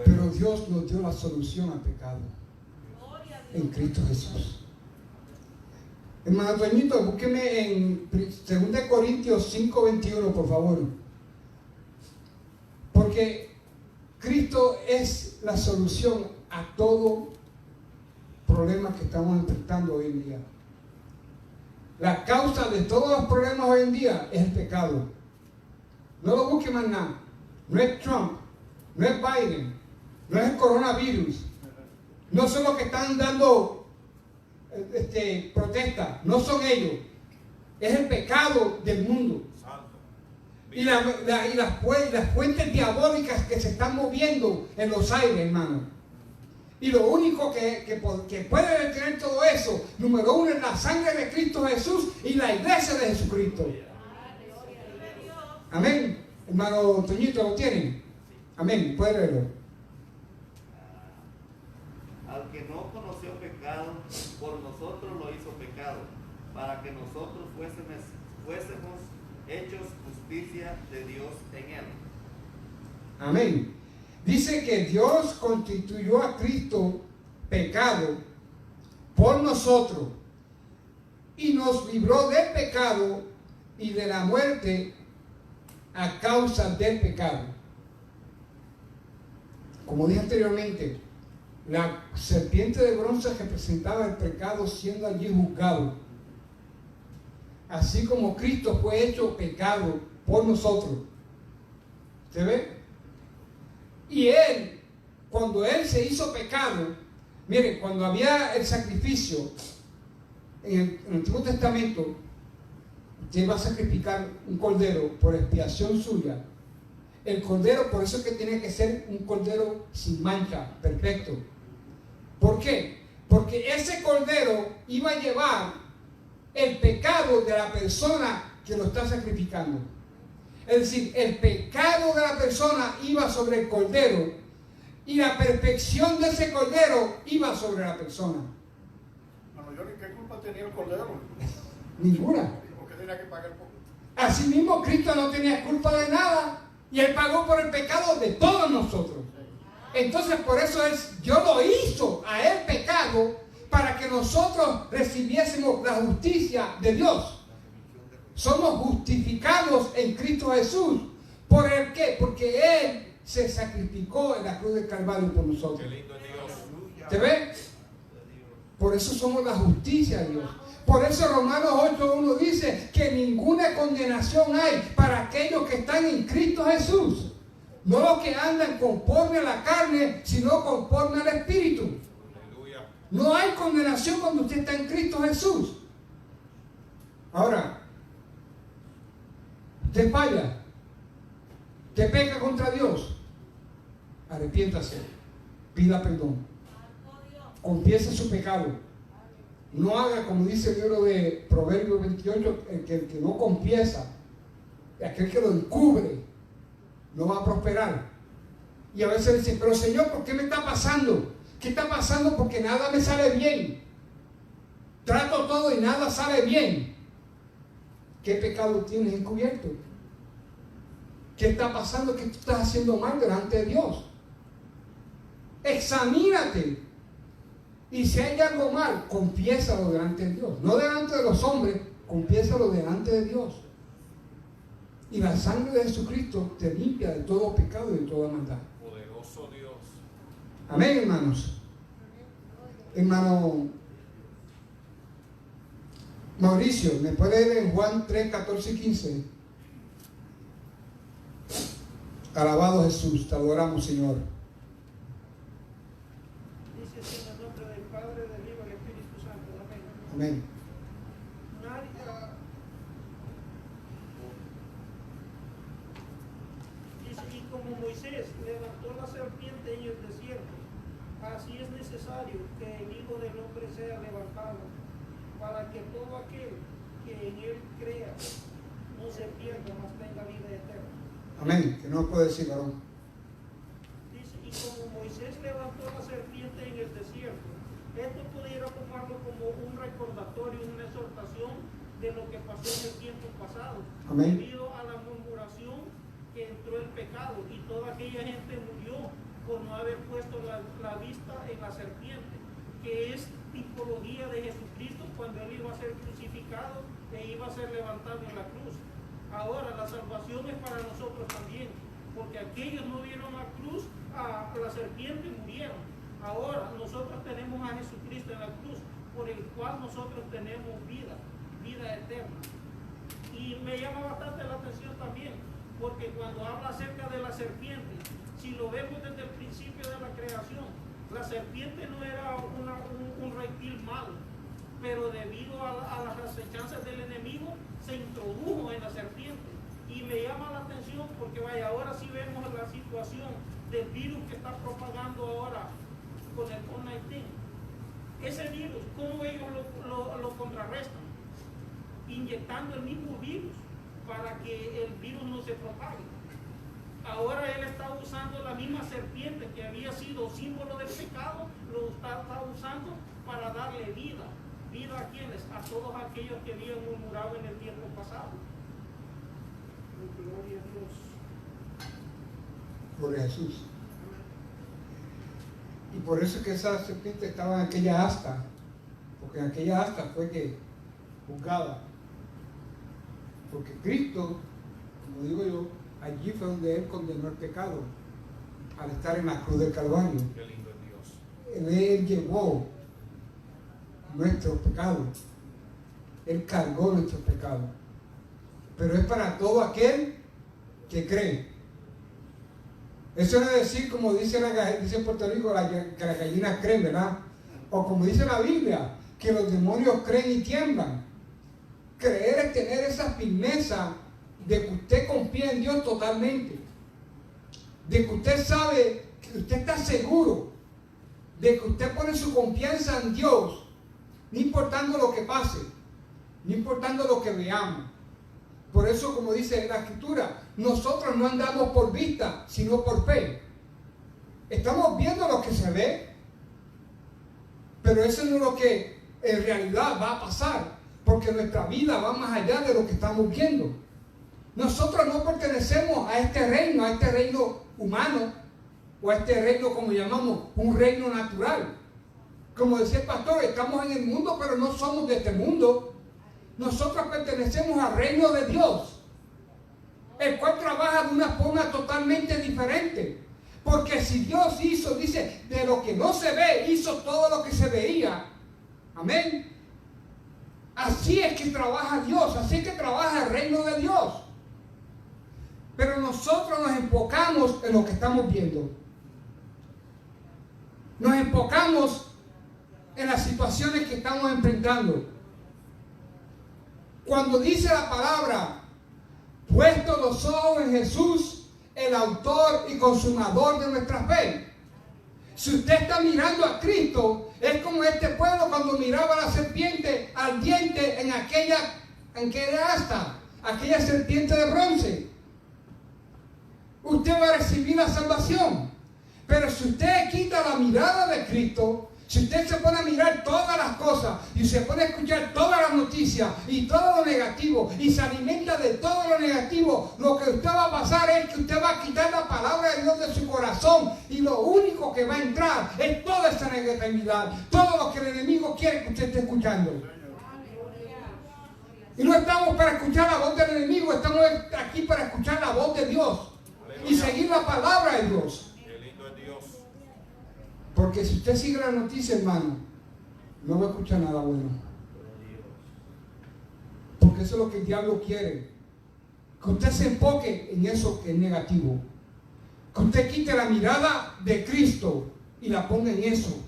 Pero Dios nos dio la solución al pecado en Cristo Jesús. Hermano Toñito, búsqueme en 2 Corintios 5:21, por favor. Porque Cristo es la solución a todo problema que estamos enfrentando hoy en día. La causa de todos los problemas hoy en día es el pecado. No lo busque más nada. No es Trump, no es Biden, no es el coronavirus, no son los que están dando protesta, no son ellos. Es el pecado del mundo. Y las fuentes diabólicas que se están moviendo en los aires, hermano. Y lo único que puede detener todo eso, número uno, es la sangre de Cristo Jesús y la iglesia de Jesucristo. Amén. Hermano Toñito, ¿lo tienen? Amén. Puede leerlo. Al que no conoció pecado, por nosotros lo hizo pecado, para que nosotros fuésemos hechos justicia de Dios en él. Amén. Dice que Dios constituyó a Cristo pecado por nosotros y nos libró del pecado y de la muerte a causa del pecado. Como dije anteriormente, la serpiente de bronce representaba el pecado siendo allí juzgado. Así como Cristo fue hecho pecado por nosotros. ¿Se ve? Y Él, cuando Él se hizo pecado, miren, cuando había el sacrificio en el Antiguo Testamento, usted va a sacrificar un cordero por expiación suya. El cordero, por eso es que tiene que ser un cordero sin mancha, perfecto. ¿Por qué? Porque ese cordero iba a llevar el pecado de la persona que lo está sacrificando. Es decir, el pecado de la persona iba sobre el cordero y la perfección de ese cordero iba sobre la persona. ¿Qué culpa tenía el cordero? Ninguna. ¿Por qué tenía que pagar por? Asimismo, Cristo no tenía culpa de nada y Él pagó por el pecado de todos nosotros. Entonces, por eso Dios lo hizo a Él pecado para que nosotros recibiésemos la justicia de Dios. Somos justificados en Cristo Jesús. ¿Por el qué? Porque Él se sacrificó en la cruz del Calvario por nosotros. Qué lindo es Dios. ¿Te ves? Por eso somos la justicia de Dios. Por eso Romanos 8:1 dice que ninguna condenación hay para aquellos que están en Cristo Jesús. No los que andan conforme a la carne, sino conforme al Espíritu. Aleluya. No hay condenación cuando usted está en Cristo Jesús. Ahora, usted falla, usted peca contra Dios, arrepiéntase, pida perdón, confiese su pecado. No haga como dice el libro de Proverbios 28, el que no confiesa, aquel que lo encubre, no va a prosperar. Y a veces dicen, pero Señor, ¿por qué me está pasando? ¿Qué está pasando? Porque nada me sale bien. Trato todo y nada sale bien. ¿Qué pecado tienes encubierto? ¿Qué está pasando? ¿Qué tú estás haciendo mal delante de Dios? Examínate. Y si hay algo mal, confiésalo delante de Dios. No delante de los hombres, confiésalo delante de Dios. Y la sangre de Jesucristo te limpia de todo pecado y de toda maldad. Poderoso Dios. Amén, hermanos. Hermano Mauricio, ¿me puede leer en Juan 3, 14 y 15? Alabado Jesús, te adoramos, Señor. Dice así en el nombre del Padre, del Hijo y del Espíritu Santo. Amén. Amén. Dice, y como Moisés levantó la serpiente en el desierto, así es necesario que el Hijo del Hombre sea levantado, para que todo aquel que en él crea no se pierda, mas tenga vida eterna. Amén. ¿Qué nos puede decir, varón? Dice, y como Moisés levantó la serpiente en el desierto, esto pudiera tomarlo como un recordatorio, una exhortación de lo que pasó en el tiempo pasado. Amén. Debido a la murmuración que entró el pecado y toda aquella gente murió por no haber puesto la vista en la serpiente, que es tipología de Jesucristo cuando Él iba a ser crucificado e iba a ser levantado en la cruz. Ahora la salvación es para nosotros también, porque aquellos no vieron la cruz, a la serpiente y murieron. Ahora nosotros tenemos a Jesucristo en la cruz, por el cual nosotros tenemos vida eterna. Y me llama bastante la atención también, porque cuando habla acerca de la serpiente, si lo vemos desde el principio de la creación, la serpiente no era un reptil malo, pero debido a las acechanzas del enemigo, se introdujo en la serpiente. Y me llama la atención porque vaya, ahora sí vemos la situación del virus que está propagando ahora con el COVID-19. Ese virus, ¿cómo ellos lo contrarrestan? Inyectando el mismo virus para que el virus no se propague. Ahora él está usando la misma serpiente que había sido símbolo del pecado, lo está usando para darle vida. ¿Vida a quienes? A todos aquellos que habían murmurado en el tiempo pasado. Gloria a Dios. Gloria a Jesús. Y por eso es que esa serpiente estaba en aquella asta, porque en aquella asta fue que juzgada. Porque Cristo, como digo yo, allí fue donde Él condenó el pecado, al estar en la cruz del Calvario. Qué lindo es Dios. Él llevó nuestros pecados. Él cargó nuestros pecados. Pero es para todo aquel que cree. Eso no es decir, como dice en Puerto Rico, que las gallinas creen, ¿verdad? O como dice la Biblia, que los demonios creen y tiemblan. Creer es tener esa firmeza de que usted confía en Dios totalmente. De que usted sabe, que usted está seguro de que usted pone su confianza en Dios, no importando lo que pase, no importando lo que veamos. Por eso, como dice la Escritura, nosotros no andamos por vista, sino por fe. Estamos viendo lo que se ve, pero eso no es lo que en realidad va a pasar, porque nuestra vida va más allá de lo que estamos viendo. Nosotros no pertenecemos a este reino humano, o a este reino, como llamamos, un reino natural. Como decía el pastor, estamos en el mundo, pero no somos de este mundo. Nosotros pertenecemos al reino de Dios, el cual trabaja de una forma totalmente diferente. Porque si Dios hizo, dice, de lo que no se ve, hizo todo lo que se veía. Amén. Así es que trabaja Dios, así es que trabaja el reino de Dios. Pero nosotros nos enfocamos en lo que estamos viendo. Nos enfocamos en las situaciones que estamos enfrentando. Cuando dice la palabra, puesto los ojos en Jesús, el autor y consumador de nuestra fe. Si usted está mirando a Cristo, es como este pueblo cuando miraba a la serpiente ardiente en aquella asta, aquella serpiente de bronce. Usted va a recibir la salvación. Pero si usted quita la mirada de Cristo, si usted se pone a mirar todas las cosas y se pone a escuchar todas las noticias y todo lo negativo y se alimenta de todo lo negativo, lo que usted va a pasar es que usted va a quitar la palabra de Dios de su corazón y lo único que va a entrar es toda esa negatividad, todo lo que el enemigo quiere que usted esté escuchando. Y no estamos para escuchar la voz del enemigo, estamos aquí para escuchar la voz de Dios y seguir la palabra de Dios. Porque si usted sigue la noticia, hermano, no va a escuchar nada bueno. Porque eso es lo que el diablo quiere. Que usted se enfoque en eso que es negativo. Que usted quite la mirada de Cristo y la ponga en eso.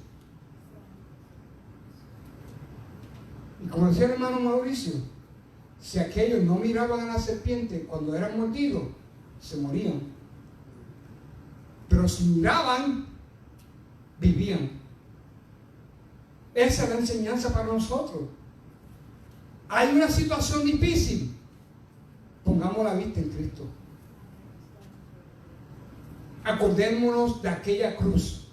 Y como decía el hermano Mauricio, si aquellos no miraban a la serpiente cuando eran mordidos, se morían. Pero si miraban, vivían. Esa es la enseñanza para nosotros. Hay una situación difícil, pongamos la vista en Cristo. Acordémonos de aquella cruz.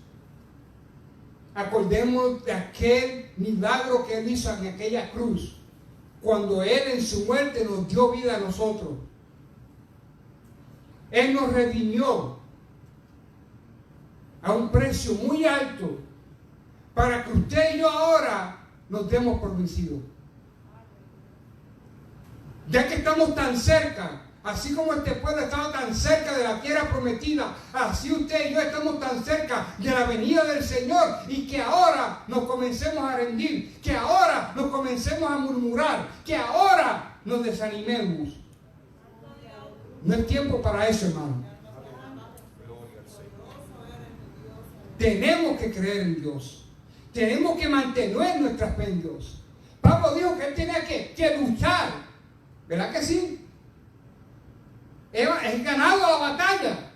Acordémonos de aquel milagro que Él hizo en aquella cruz, cuando Él en su muerte nos dio vida a nosotros. Él nos redimió a un precio muy alto para que usted y yo ahora nos demos por vencidos. Ya que estamos tan cerca, así como este pueblo estaba tan cerca de la tierra prometida, así usted y yo estamos tan cerca de la venida del Señor, y que ahora nos comencemos a rendir, que ahora nos comencemos a murmurar, que ahora nos desanimemos. No es tiempo para eso, hermano. Tenemos que creer en Dios. Tenemos que mantener nuestra fe en Dios. Pablo dijo que él tenía que luchar. ¿Verdad que sí? He ganado la batalla.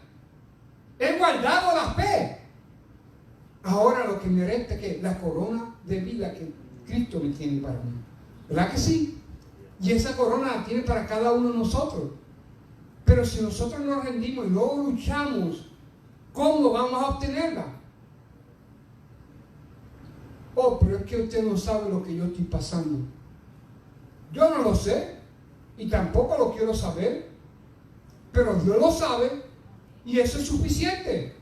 He guardado la fe. Ahora lo que me resta es que la corona de vida que Cristo me tiene para mí. ¿Verdad que sí? Y esa corona la tiene para cada uno de nosotros. Pero si nosotros nos rendimos y no luchamos, ¿cómo vamos a obtenerla? Oh, pero es que usted no sabe lo que yo estoy pasando. Yo no lo sé y tampoco lo quiero saber, pero Dios lo sabe y eso es suficiente.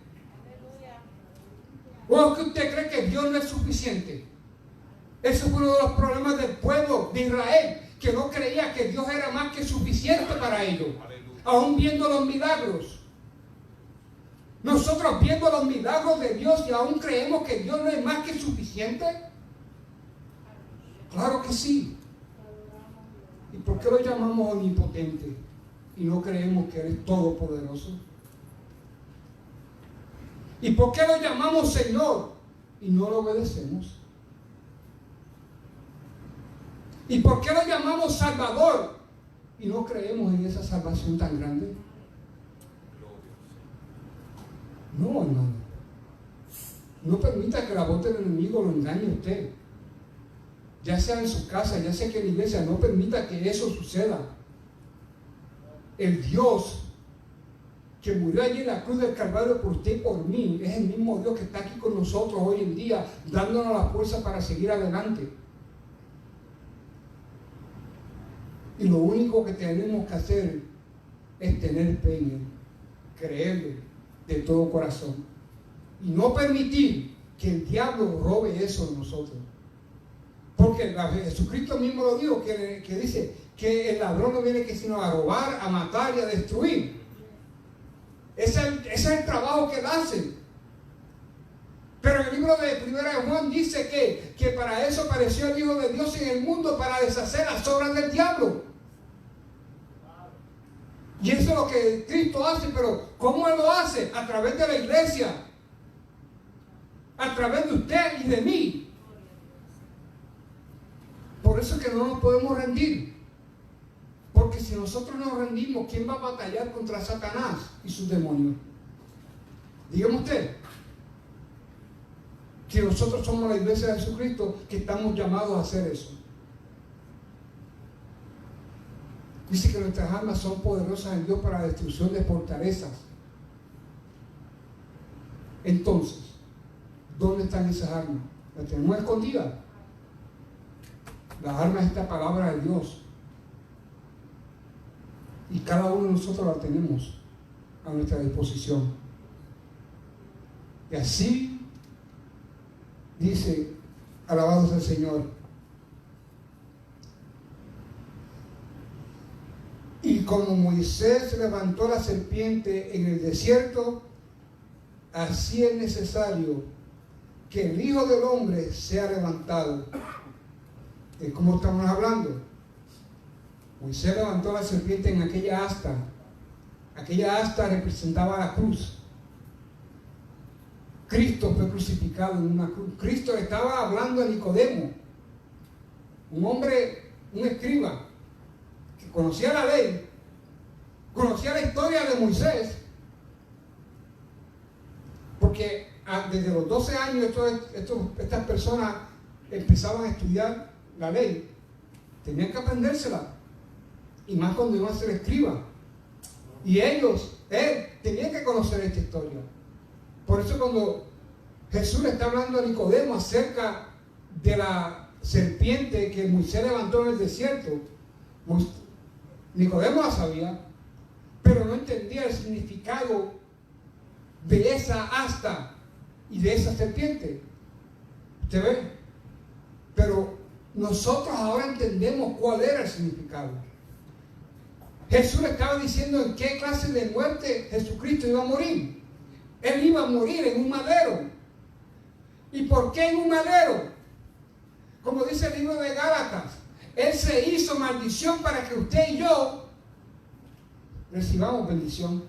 ¿O es que usted cree que Dios no es suficiente? Ese fue uno de los problemas del pueblo de Israel, que no creía que Dios era más que suficiente para ellos, aún viendo los milagros. Nosotros viendo los milagros de Dios y aún creemos que Dios no es más que suficiente. Claro que sí. ¿Y por qué lo llamamos omnipotente y no creemos que Él es todopoderoso? ¿Y por qué lo llamamos Señor y no lo obedecemos? ¿Y por qué lo llamamos Salvador y no creemos en esa salvación tan grande? No, hermano. No permita que la voz del enemigo lo engañe a usted. Ya sea en su casa, ya sea que en la iglesia, no permita que eso suceda. El Dios que murió allí en la cruz del Calvario por usted y por mí, es el mismo Dios que está aquí con nosotros hoy en día, dándonos la fuerza para seguir adelante. Y lo único que tenemos que hacer es tener fe en Él, creerle de todo corazón y no permitir que el diablo robe eso de nosotros. Porque Jesucristo mismo lo dijo, que dice que el ladrón no viene que sino a robar, a matar y a destruir. Ese es el trabajo que él hace. Pero en el libro de 1 de Juan dice que para eso apareció el Hijo de Dios en el mundo, para deshacer las obras del diablo. Y eso es lo que Cristo hace, pero ¿cómo Él lo hace? A través de la iglesia, a través de usted y de mí. Por eso es que no nos podemos rendir. Porque si nosotros nos rendimos, ¿quién va a batallar contra Satanás y sus demonios? Dígame usted. Que nosotros somos la iglesia de Jesucristo, que estamos llamados a hacer eso. Dice que nuestras armas son poderosas en Dios para la destrucción de fortalezas. Entonces, ¿dónde están esas armas? ¿Las tenemos escondidas? Las armas de esta palabra de Dios. Y cada uno de nosotros la tenemos a nuestra disposición. Y así dice, alabado sea el Señor. Y como Moisés levantó la serpiente en el desierto, así es necesario que el Hijo del Hombre sea levantado. ¿Cómo estamos hablando? Moisés levantó la serpiente en aquella asta. Aquella asta representaba la cruz. Cristo fue crucificado en una cruz. Cristo le estaba hablando a Nicodemo, un hombre, un escriba, que conocía la ley, conocía la historia de Moisés, porque desde los 12 años estas personas empezaban a estudiar la ley, tenían que aprendérsela, y más cuando iban a ser escribas, y él tenía que conocer esta historia. Por eso cuando Jesús le está hablando a Nicodemo acerca de la serpiente que Moisés levantó en el desierto, Nicodemo la sabía, pero no entendía el significado de esa asta y de esa serpiente. ¿Usted ve? Pero nosotros ahora entendemos cuál era el significado. Jesús le estaba diciendo en qué clase de muerte Jesucristo iba a morir. Él iba a morir en un madero. ¿Y por qué en un madero? Como dice el libro de Gálatas, Él se hizo maldición para que usted y yo recibamos bendición.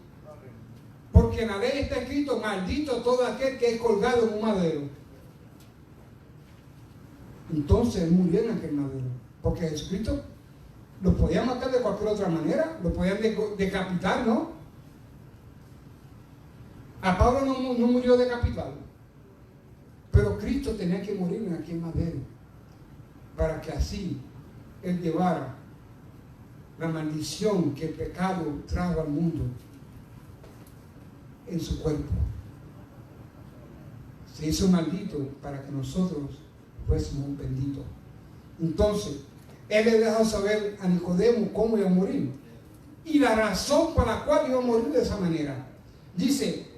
Porque en la ley está escrito, maldito todo aquel que es colgado en un madero. Entonces Él murió en aquel madero. Porque Jesucristo lo podía matar de cualquier otra manera, lo podían decapitar, ¿no? A Pablo no murió decapitado, pero Cristo tenía que morir en aquel madero para que así Él llevara la maldición que el pecado trajo al mundo en su cuerpo. Se hizo maldito para que nosotros fuésemos benditos. Entonces, Él le dejó saber a Nicodemo cómo iba a morir y la razón por la cual iba a morir de esa manera. Dice,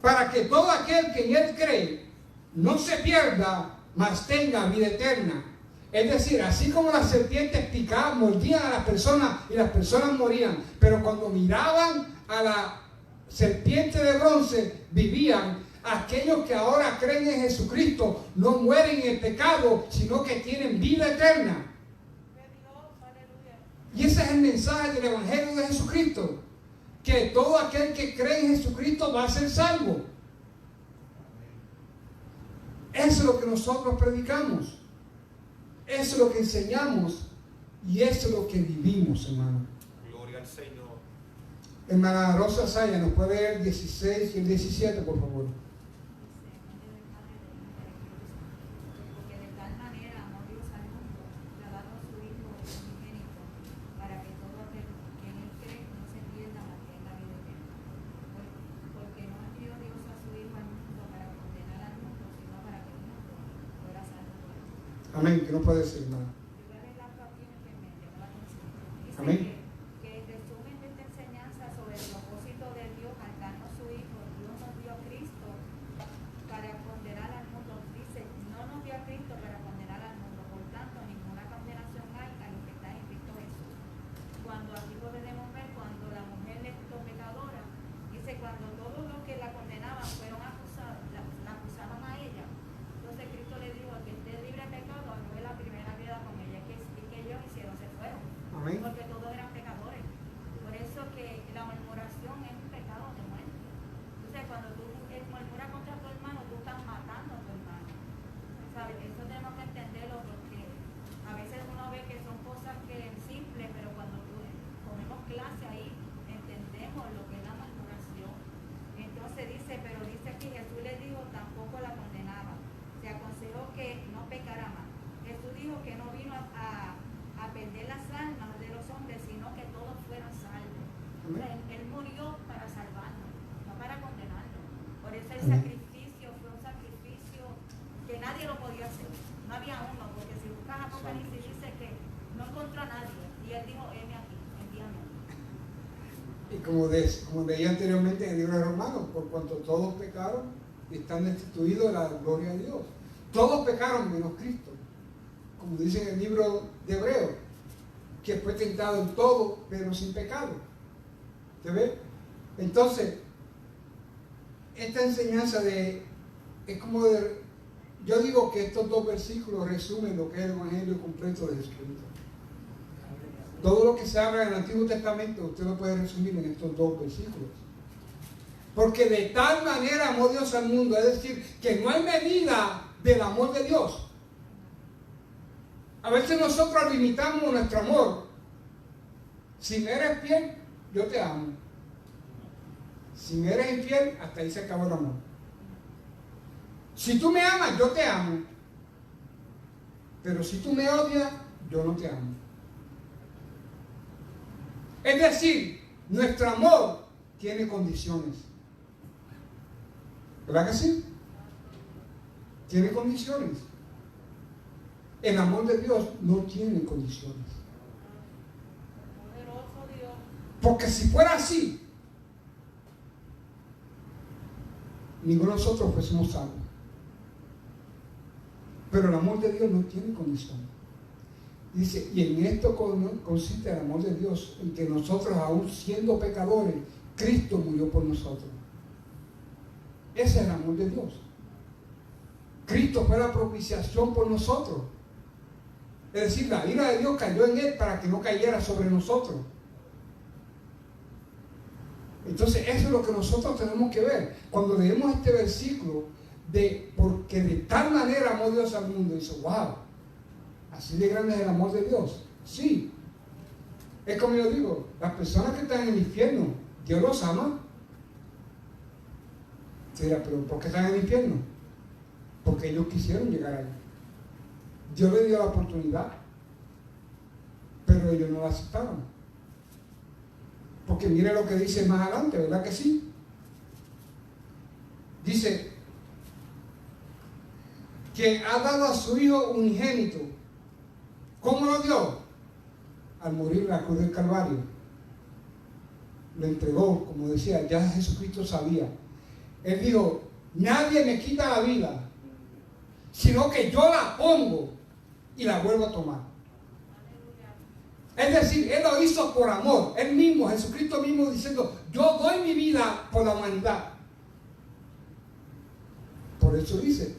para que todo aquel que en Él cree no se pierda, mas tenga vida eterna. Es decir, así como las serpientes picaban, mordían a las personas y las personas morían, pero cuando miraban a la serpiente de bronce, vivían. Aquellos que ahora creen en Jesucristo no mueren en el pecado, sino que tienen vida eterna. Y ese es el mensaje del Evangelio de Jesucristo, que todo aquel que cree en Jesucristo va a ser salvo. Eso es lo que nosotros predicamos, eso es lo que enseñamos y eso es lo que vivimos, hermano. Gloria al Señor. Hermana Rosa Saya, ¿nos puede leer el 16 y el 17, por favor? Amén, que no puede decir nada. Amén. Que en resumen de esta enseñanza sobre el propósito de Dios al darnos su Hijo, Dios nos dio a Cristo para condenar al mundo. Dice, no nos dio a Cristo para condenar al mundo, por tanto ninguna condenación hay a los que están en Cristo Jesús. Cuando aquí podemos ver, cuando la mujer es pecadora, dice, cuando todos los que la condenaban fueron acusados, la acusaban a ella, entonces Cristo le dijo, al que esté libre de pecado, arroje la primera piedra con ella, que ellos hicieron, se fueron. Amén. Porque todos eran pecadores. Por eso que la murmuración es un pecado de muerte. Entonces, cuando tú murmuras contra tu hermano, tú estás matando a tu hermano. ¿Sabes? Eso tenemos que entenderlo porque a veces uno ve que son cosas que simples, pero cuando comemos clase ahí, entendemos lo que es la murmuración. Entonces dice, pero dice que Jesús le dijo, tampoco la condenaba. Se aconsejó que no pecara más. Jesús dijo que no vino a perder las almas de los hombres, sino que todos fueran salvos. O sea, él murió para salvarnos, no para condenarnos. Por eso el sacrificio fue un sacrificio que nadie lo podía hacer. No había uno, porque si buscas Apocalipsis dice que no encontró a nadie. Y él dijo, heme aquí, envíame. Y como leía anteriormente en el libro de Romanos, por cuanto todos pecaron y están destituidos de la gloria de Dios. Todos pecaron menos Cristo. Como dice en el libro de Hebreos, que fue tentado en todo, pero sin pecado. ¿Se ve? Entonces, esta enseñanza es como yo digo que estos dos versículos resumen lo que es el Evangelio completo de Jesucristo. Todo lo que se habla en el Antiguo Testamento, usted lo puede resumir en estos dos versículos. Porque de tal manera amó Dios al mundo, es decir, que no hay medida del amor de Dios. A veces nosotros limitamos nuestro amor. Si me eres fiel, yo te amo. Si me eres infiel, hasta ahí se acabó el amor. Si tú me amas, yo te amo. Pero si tú me odias, yo no te amo. Es decir, nuestro amor tiene condiciones. ¿Verdad que sí? Tiene condiciones. El amor de Dios no tiene condiciones. Porque si fuera así, ninguno de nosotros fuésemos salvos. Pero el amor de Dios no tiene condiciones. Dice, y en esto consiste el amor de Dios, en que nosotros, aún siendo pecadores, Cristo murió por nosotros. Ese es el amor de Dios. Cristo fue la propiciación por nosotros. Es decir, la ira de Dios cayó en Él para que no cayera sobre nosotros. Entonces, eso es lo que nosotros tenemos que ver. Cuando leemos este versículo, porque de tal manera amó Dios al mundo, dice, wow, así de grande es el amor de Dios. Sí. Es como yo digo, las personas que están en el infierno, ¿Dios los ama? Dirá, pero ¿por qué están en el infierno? Porque ellos quisieron llegar ahí. Dios les dio la oportunidad, pero ellos no la aceptaron. Porque mire lo que dice más adelante, ¿verdad que sí? Dice que ha dado a su Hijo unigénito. ¿Cómo lo dio? Al morir en la cruz del Calvario. Lo entregó, como decía, ya Jesucristo sabía. Él dijo, nadie me quita la vida, sino que yo la pongo y la vuelvo a tomar. Es decir, Él lo hizo por amor. Él mismo, Jesucristo mismo diciendo, yo doy mi vida por la humanidad. Por eso dice,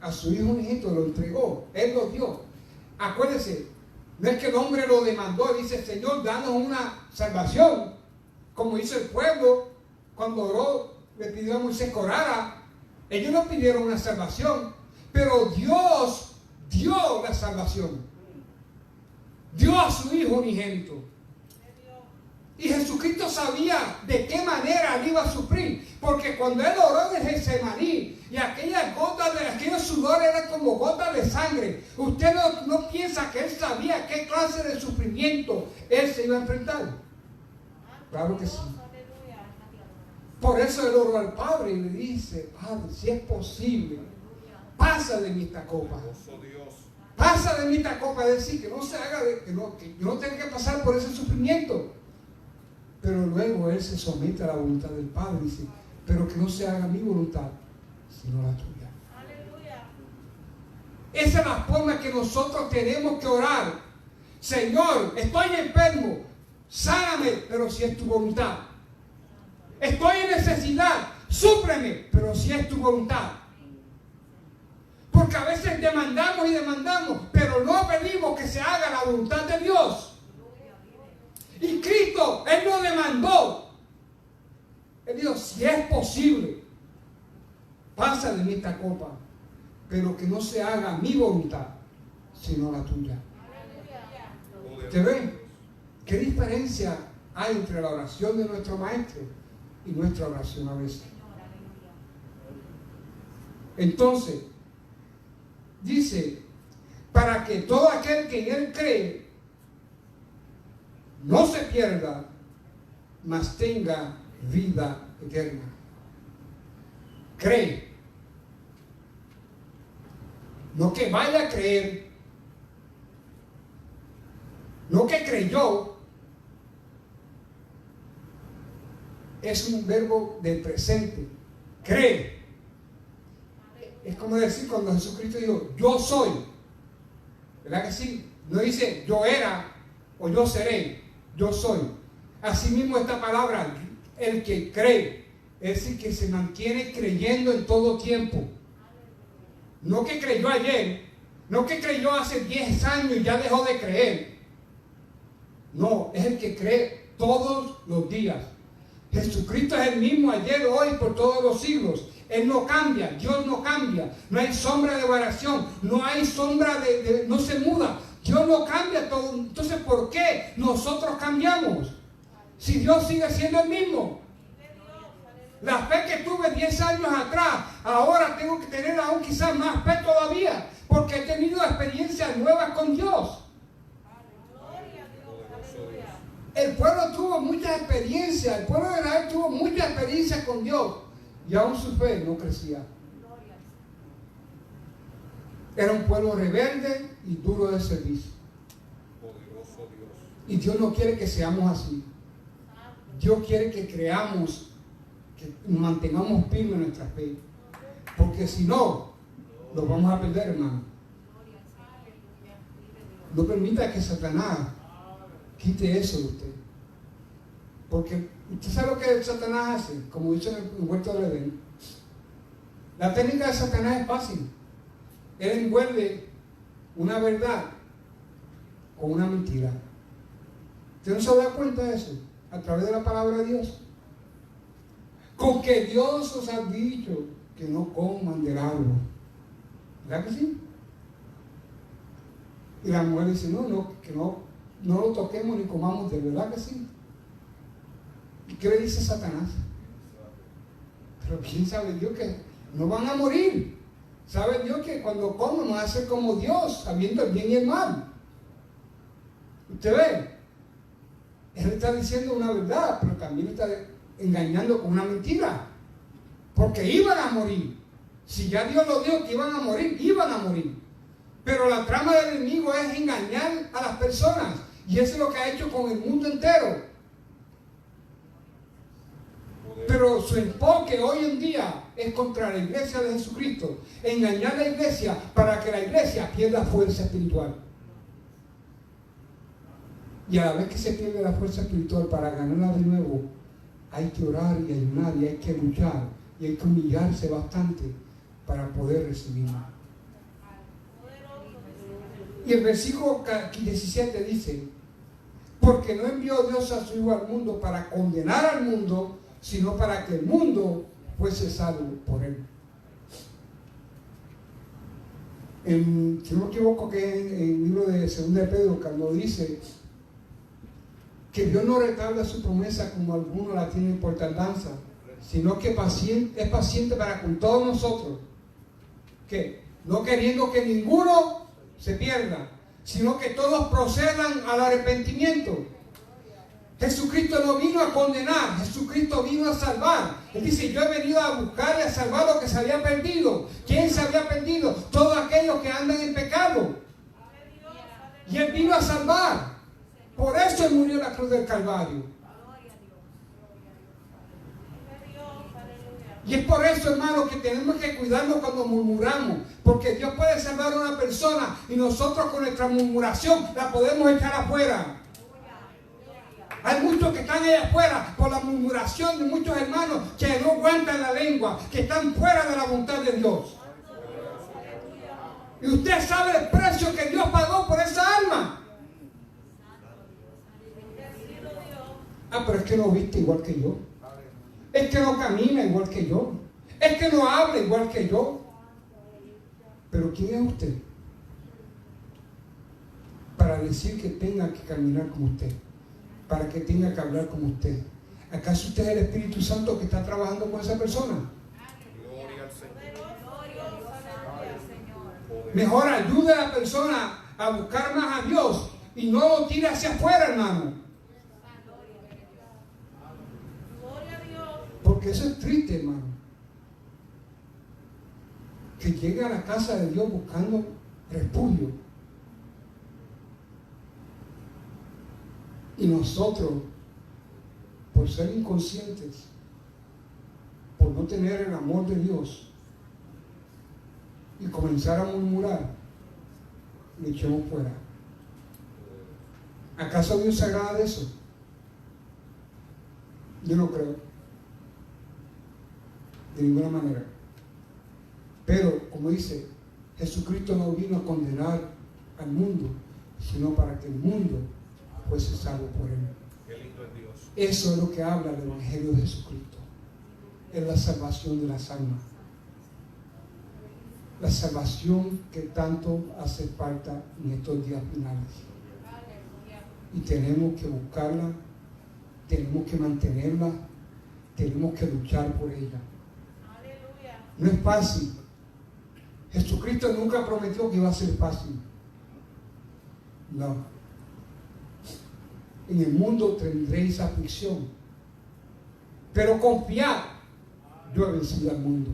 a su Hijo unigénito lo entregó, Él lo dio. Acuérdense, no es que el hombre lo demandó y dice, Señor, danos una salvación, como hizo el pueblo cuando oró, le pidió a Moisés que orara. Ellos no pidieron una salvación, pero Dios dio la salvación. Dio a su Hijo unigénito. Y Jesucristo sabía de qué manera él iba a sufrir, porque cuando él oró en Getsemaní y aquellas gotas de aquellos sudores eran como gotas de sangre, usted no piensa que él sabía qué clase de sufrimiento él se iba a enfrentar. Claro que sí. Por eso él oró al Padre y le dice, Padre, si es posible, pasa de mí esta copa. Pasa de mí esta copa, es decir, que no se haga, que yo no tenga que pasar por ese sufrimiento. Pero luego él se somete a la voluntad del Padre y dice, pero que no se haga mi voluntad, sino la tuya. Aleluya. Esa es la forma que nosotros tenemos que orar. Señor, estoy enfermo, sáname, pero si es tu voluntad. Estoy en necesidad, súpreme, pero si es tu voluntad. Porque a veces demandamos y demandamos, pero no pedimos que se haga la voluntad de Dios. Y Cristo, Él no demandó. Él dijo, si es posible, pasa de mí esta copa, pero que no se haga mi voluntad, sino la tuya. ¿Te ven? ¿Qué diferencia hay entre la oración de nuestro Maestro y nuestra oración a veces? Entonces, dice, para que todo aquel que en Él cree no se pierda, mas tenga vida eterna. Cree. No que vaya a creer, no que creyó. Es un verbo del presente. Cree. Es como decir cuando Jesucristo dijo, yo soy. ¿Verdad que sí? No dice yo era o yo seré. Yo soy. Asimismo esta palabra, el que cree, es decir, que se mantiene creyendo en todo tiempo. No que creyó ayer, no que creyó hace 10 años y ya dejó de creer. No, es el que cree todos los días. Jesucristo es el mismo ayer, hoy, por todos los siglos. Él no cambia, Dios no cambia. No hay sombra de variación, no hay sombra no se muda. Dios no cambia todo. Entonces, ¿por qué nosotros cambiamos? Si Dios sigue siendo el mismo. La fe que tuve 10 años atrás, ahora tengo que tener aún quizás más fe todavía, porque he tenido experiencias nuevas con Dios. El pueblo tuvo muchas experiencias, el pueblo de Israel tuvo muchas experiencias con Dios, y aún su fe no crecía. Era un pueblo rebelde y duro de servicio. Y Dios no quiere que seamos así. Dios quiere que creamos, que mantengamos firme nuestra fe. Porque si no, nos vamos a perder, hermano. No permita que Satanás quite eso de usted. Porque usted sabe lo que Satanás hace, como dice en el huerto del Edén. La técnica de Satanás es fácil. Él envuelve una verdad con una mentira. ¿Usted no se da cuenta de eso? A través de la palabra de Dios. Con que Dios os ha dicho que no coman del árbol. ¿Verdad que sí? Y la mujer dice, que no lo toquemos ni comamos de él. ¿Verdad que sí? ¿Y qué le dice Satanás? Pero ¿quién sabe Dios que no van a morir? ¿Sabe Dios que cuando comen van a ser como Dios, sabiendo el bien y el mal? ¿Usted ve? Él está diciendo una verdad, pero también está engañando con una mentira. Porque iban a morir. Si ya Dios lo dijo que iban a morir, iban a morir. Pero la trama del enemigo es engañar a las personas. Y eso es lo que ha hecho con el mundo entero. Pero su enfoque hoy en día es contra la iglesia de Jesucristo. Engañar a la iglesia para que la iglesia pierda fuerza espiritual. Y a la vez que se pierde la fuerza espiritual, para ganarla de nuevo, hay que orar y ayunar y hay que luchar y hay que humillarse bastante para poder recibirla. Y el versículo 17 dice, porque no envió Dios a su Hijo al mundo para condenar al mundo, sino para que el mundo fuese salvo por él. Si no me equivoco, que en el libro de 2 de Pedro, cuando dice que Dios no retarda su promesa como algunos la tienen por tardanza, sino que es paciente para con todos nosotros, que no queriendo que ninguno se pierda, sino que todos procedan al arrepentimiento. Jesucristo no vino a condenar, Jesucristo vino a salvar. Él dice, yo he venido a buscar y a salvar lo que se había perdido. ¿Quién se había perdido? Todos aquellos que andan en pecado. Y Él vino a salvar. Por eso Él murió en la cruz del Calvario. Y es por eso, hermano, que tenemos que cuidarnos cuando murmuramos. Porque Dios puede salvar a una persona y nosotros con nuestra murmuración la podemos echar afuera. Hay muchos que están allá afuera por la murmuración de muchos hermanos que no aguantan la lengua, que están fuera de la voluntad de Dios. Y usted sabe el precio que Dios pagó por esa alma. Ah, pero es que no viste igual que yo. Es que no camina igual que yo. Es que no habla igual que yo. Pero ¿quién es usted para decir que tenga que caminar como usted? Para que tenga que hablar como usted. ¿Acaso usted es el Espíritu Santo que está trabajando con esa persona? Gloria al Señor. Mejor ayude a la persona a buscar más a Dios y no lo tire hacia afuera, hermano. Porque eso es triste, hermano. Que llegue a la casa de Dios buscando refugio. Y nosotros, por ser inconscientes, por no tener el amor de Dios y comenzar a murmurar, le echemos fuera. ¿Acaso Dios se agrada de eso? Yo no creo. De ninguna manera. Pero, como dice, Jesucristo no vino a condenar al mundo, sino para que el mundo fuese salvo por Él. Qué lindo es Dios. Eso es lo que habla el Evangelio de Jesucristo. Es la salvación de las almas. La salvación que tanto hace falta en estos días finales. Y tenemos que buscarla, tenemos que mantenerla, tenemos que luchar por ella. No es fácil. Jesucristo nunca prometió que iba a ser fácil. No. En el mundo tendréis aflicción, pero confiad, yo he vencido al mundo.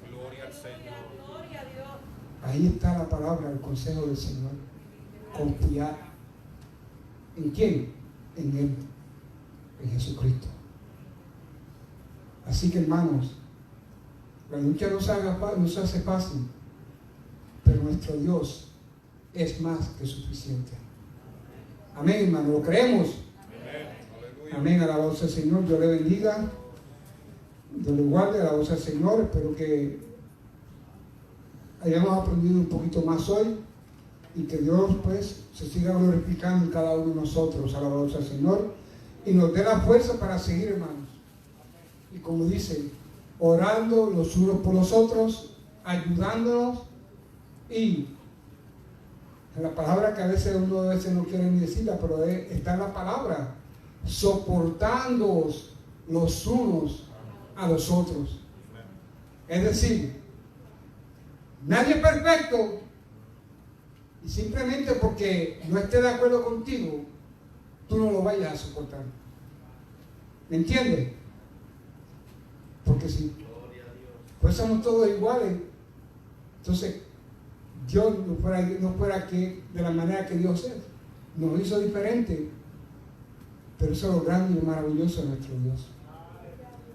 Gloria al Señor. Ahí está la palabra, el consejo del Señor. Confiar. ¿En quién? En Él, en Jesucristo. Así que, hermanos, la lucha no se hace fácil, pero nuestro Dios es más que suficiente. Amén, hermano, ¿lo creemos? Amén, alabado sea el Señor, Dios le bendiga, Dios le guarde, alabado sea el Señor. Espero que hayamos aprendido un poquito más hoy y que Dios pues se siga glorificando en cada uno de nosotros, alabado sea el Señor, y nos dé la fuerza para seguir, hermanos. Y como dice, orando los unos por los otros, ayudándonos, y la palabra que a veces uno no quiere ni decirla, pero está en la palabra, soportándoos los unos a los otros. Es decir, nadie es perfecto, y simplemente porque no esté de acuerdo contigo, tú no lo vayas a soportar. ¿Me entiendes? Porque si pues somos todos iguales, entonces Dios no fuera que de la manera que Dios es, nos hizo diferente, pero eso es lo grande y maravilloso de nuestro Dios.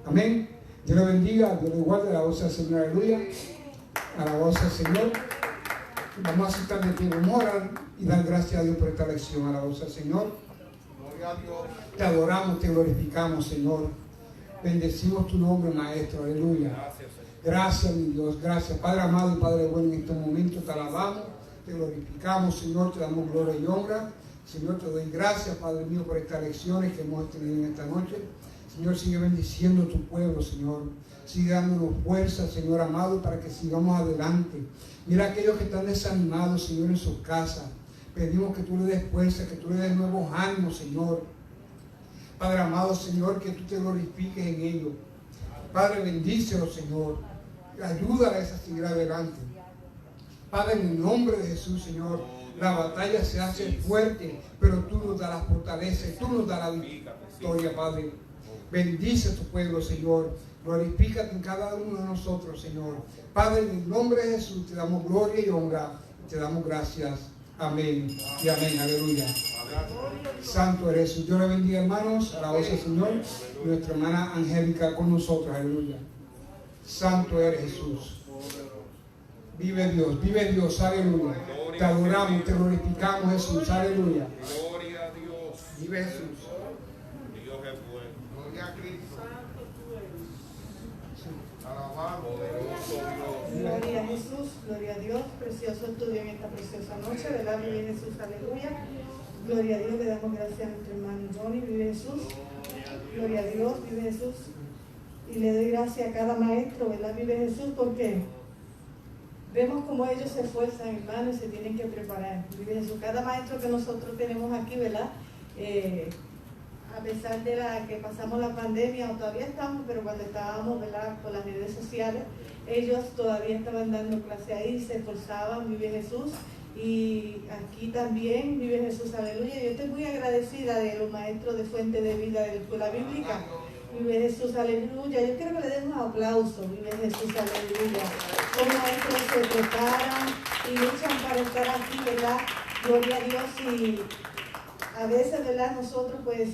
Amén. Dios le bendiga, Dios le guarde, la voz del Señor, aleluya, a la voz del Señor. Vamos a citar de pie, vamos a orar y dar gracias a Dios por esta lección, a la voz del Señor. Gloria a Dios. Te adoramos, te glorificamos, Señor. Bendecimos tu nombre, Maestro, aleluya. Gracias, Señor. Gracias, mi Dios, gracias. Padre amado y Padre bueno, en estos momentos te alabamos, te glorificamos, Señor, te damos gloria y honra. Señor, te doy gracias, Padre mío, por estas lecciones que hemos tenido en esta noche. Señor, sigue bendiciendo tu pueblo, Señor. Sigue dándonos fuerza, Señor amado, para que sigamos adelante. Mira a aquellos que están desanimados, Señor, en sus casas. Pedimos que tú le des fuerza, que tú le des nuevos ánimos, Señor. Padre amado, Señor, que tú te glorifiques en ellos. Padre, bendícelos, Señor. Ayúdales a seguir adelante. Padre, en el nombre de Jesús, Señor, La batalla se hace fuerte, pero tú nos das la fortaleza, tú nos das la victoria, Padre. Bendice a tu pueblo, Señor. Glorifícate en cada uno de nosotros, Señor. Padre, en el nombre de Jesús te damos gloria y honra. Te damos gracias. Amén y amén. Aleluya. Santo eres Jesús. Dios le bendiga, hermanos. Alabamos al Señor. Nuestra hermana Angélica con nosotros. Aleluya. Santo eres Jesús. Vive Dios. Aleluya. Te adoramos, te glorificamos, Jesús. Aleluya. Gloria a Dios. Vive Jesús. Dios es bueno. Gloria a Cristo. Santo tú eres. Alabado. Poderoso Dios. Gloria a Jesús, gloria a Dios, precioso estudio en esta preciosa noche, ¿verdad? Vive Jesús, aleluya. Gloria a Dios, le damos gracias a nuestro hermano Johnny, vive Jesús. Gloria a Dios, vive Jesús. Y le doy gracias a cada maestro, ¿verdad? Vive Jesús, porque vemos cómo ellos se esfuerzan, hermano, y se tienen que preparar. Vive Jesús. Cada maestro que nosotros tenemos aquí, ¿verdad? A pesar de que pasamos la pandemia, o todavía estamos, pero cuando estábamos, ¿verdad?, por las redes sociales, ellos todavía estaban dando clase ahí, se esforzaban, vive Jesús. Y aquí también vive Jesús, aleluya. Yo estoy muy agradecida de los maestros de Fuente de Vida de la Escuela Bíblica. Vive Jesús, aleluya. Yo quiero que le den un aplauso, vive Jesús, aleluya. Los maestros se preparan y luchan para estar aquí, ¿verdad? Gloria a Dios. Y a veces, ¿verdad? Nosotros pues,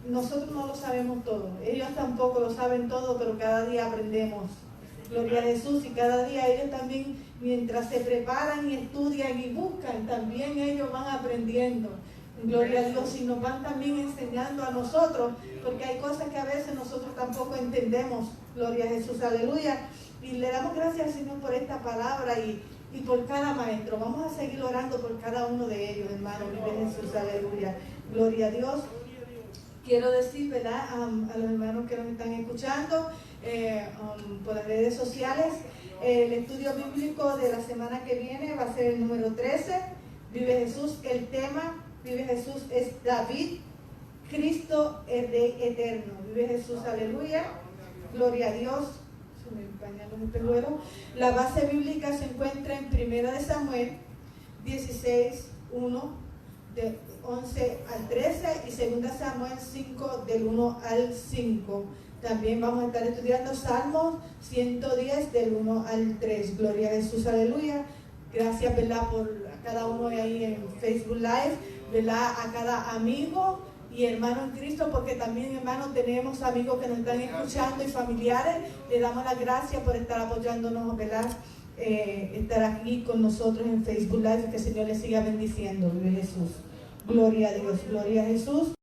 nosotros no lo sabemos todo. Ellos tampoco lo saben todo, pero cada día aprendemos. Gloria a Jesús. Y cada día ellos también, mientras se preparan y estudian y buscan, también ellos van aprendiendo. Gloria a Dios. Y nos van también enseñando a nosotros, porque hay cosas que a veces nosotros tampoco entendemos. Gloria a Jesús, aleluya. Y le damos gracias al Señor por esta palabra y por cada maestro. Vamos a seguir orando por cada uno de ellos, hermano. Vive Jesús, aleluya. Gloria a Dios. Quiero decir, ¿verdad?, a los hermanos que nos están escuchando por las redes sociales, el estudio bíblico de la semana que viene va a ser el número 13. Vive Jesús. El tema, Vive Jesús, es David, Cristo el Rey eterno. Vive Jesús, aleluya. Gloria a Dios. Se me empañan los espejuelos. La base bíblica se encuentra en 1 Samuel 16, 1, de 11 al 13, y 2 Samuel 5, del 1 al 5. También vamos a estar estudiando Salmos 110, del 1 al 3. Gloria a Jesús, aleluya. Gracias, ¿verdad?, por cada uno ahí en Facebook Live, ¿verdad?, a cada amigo y hermano en Cristo, porque también, hermanos, tenemos amigos que nos están escuchando y familiares. Le damos las gracias por estar apoyándonos, ¿verdad?, estar aquí con nosotros en Facebook Live. Que el Señor les siga bendiciendo. Vive Jesús. Gloria a Dios, gloria a Jesús.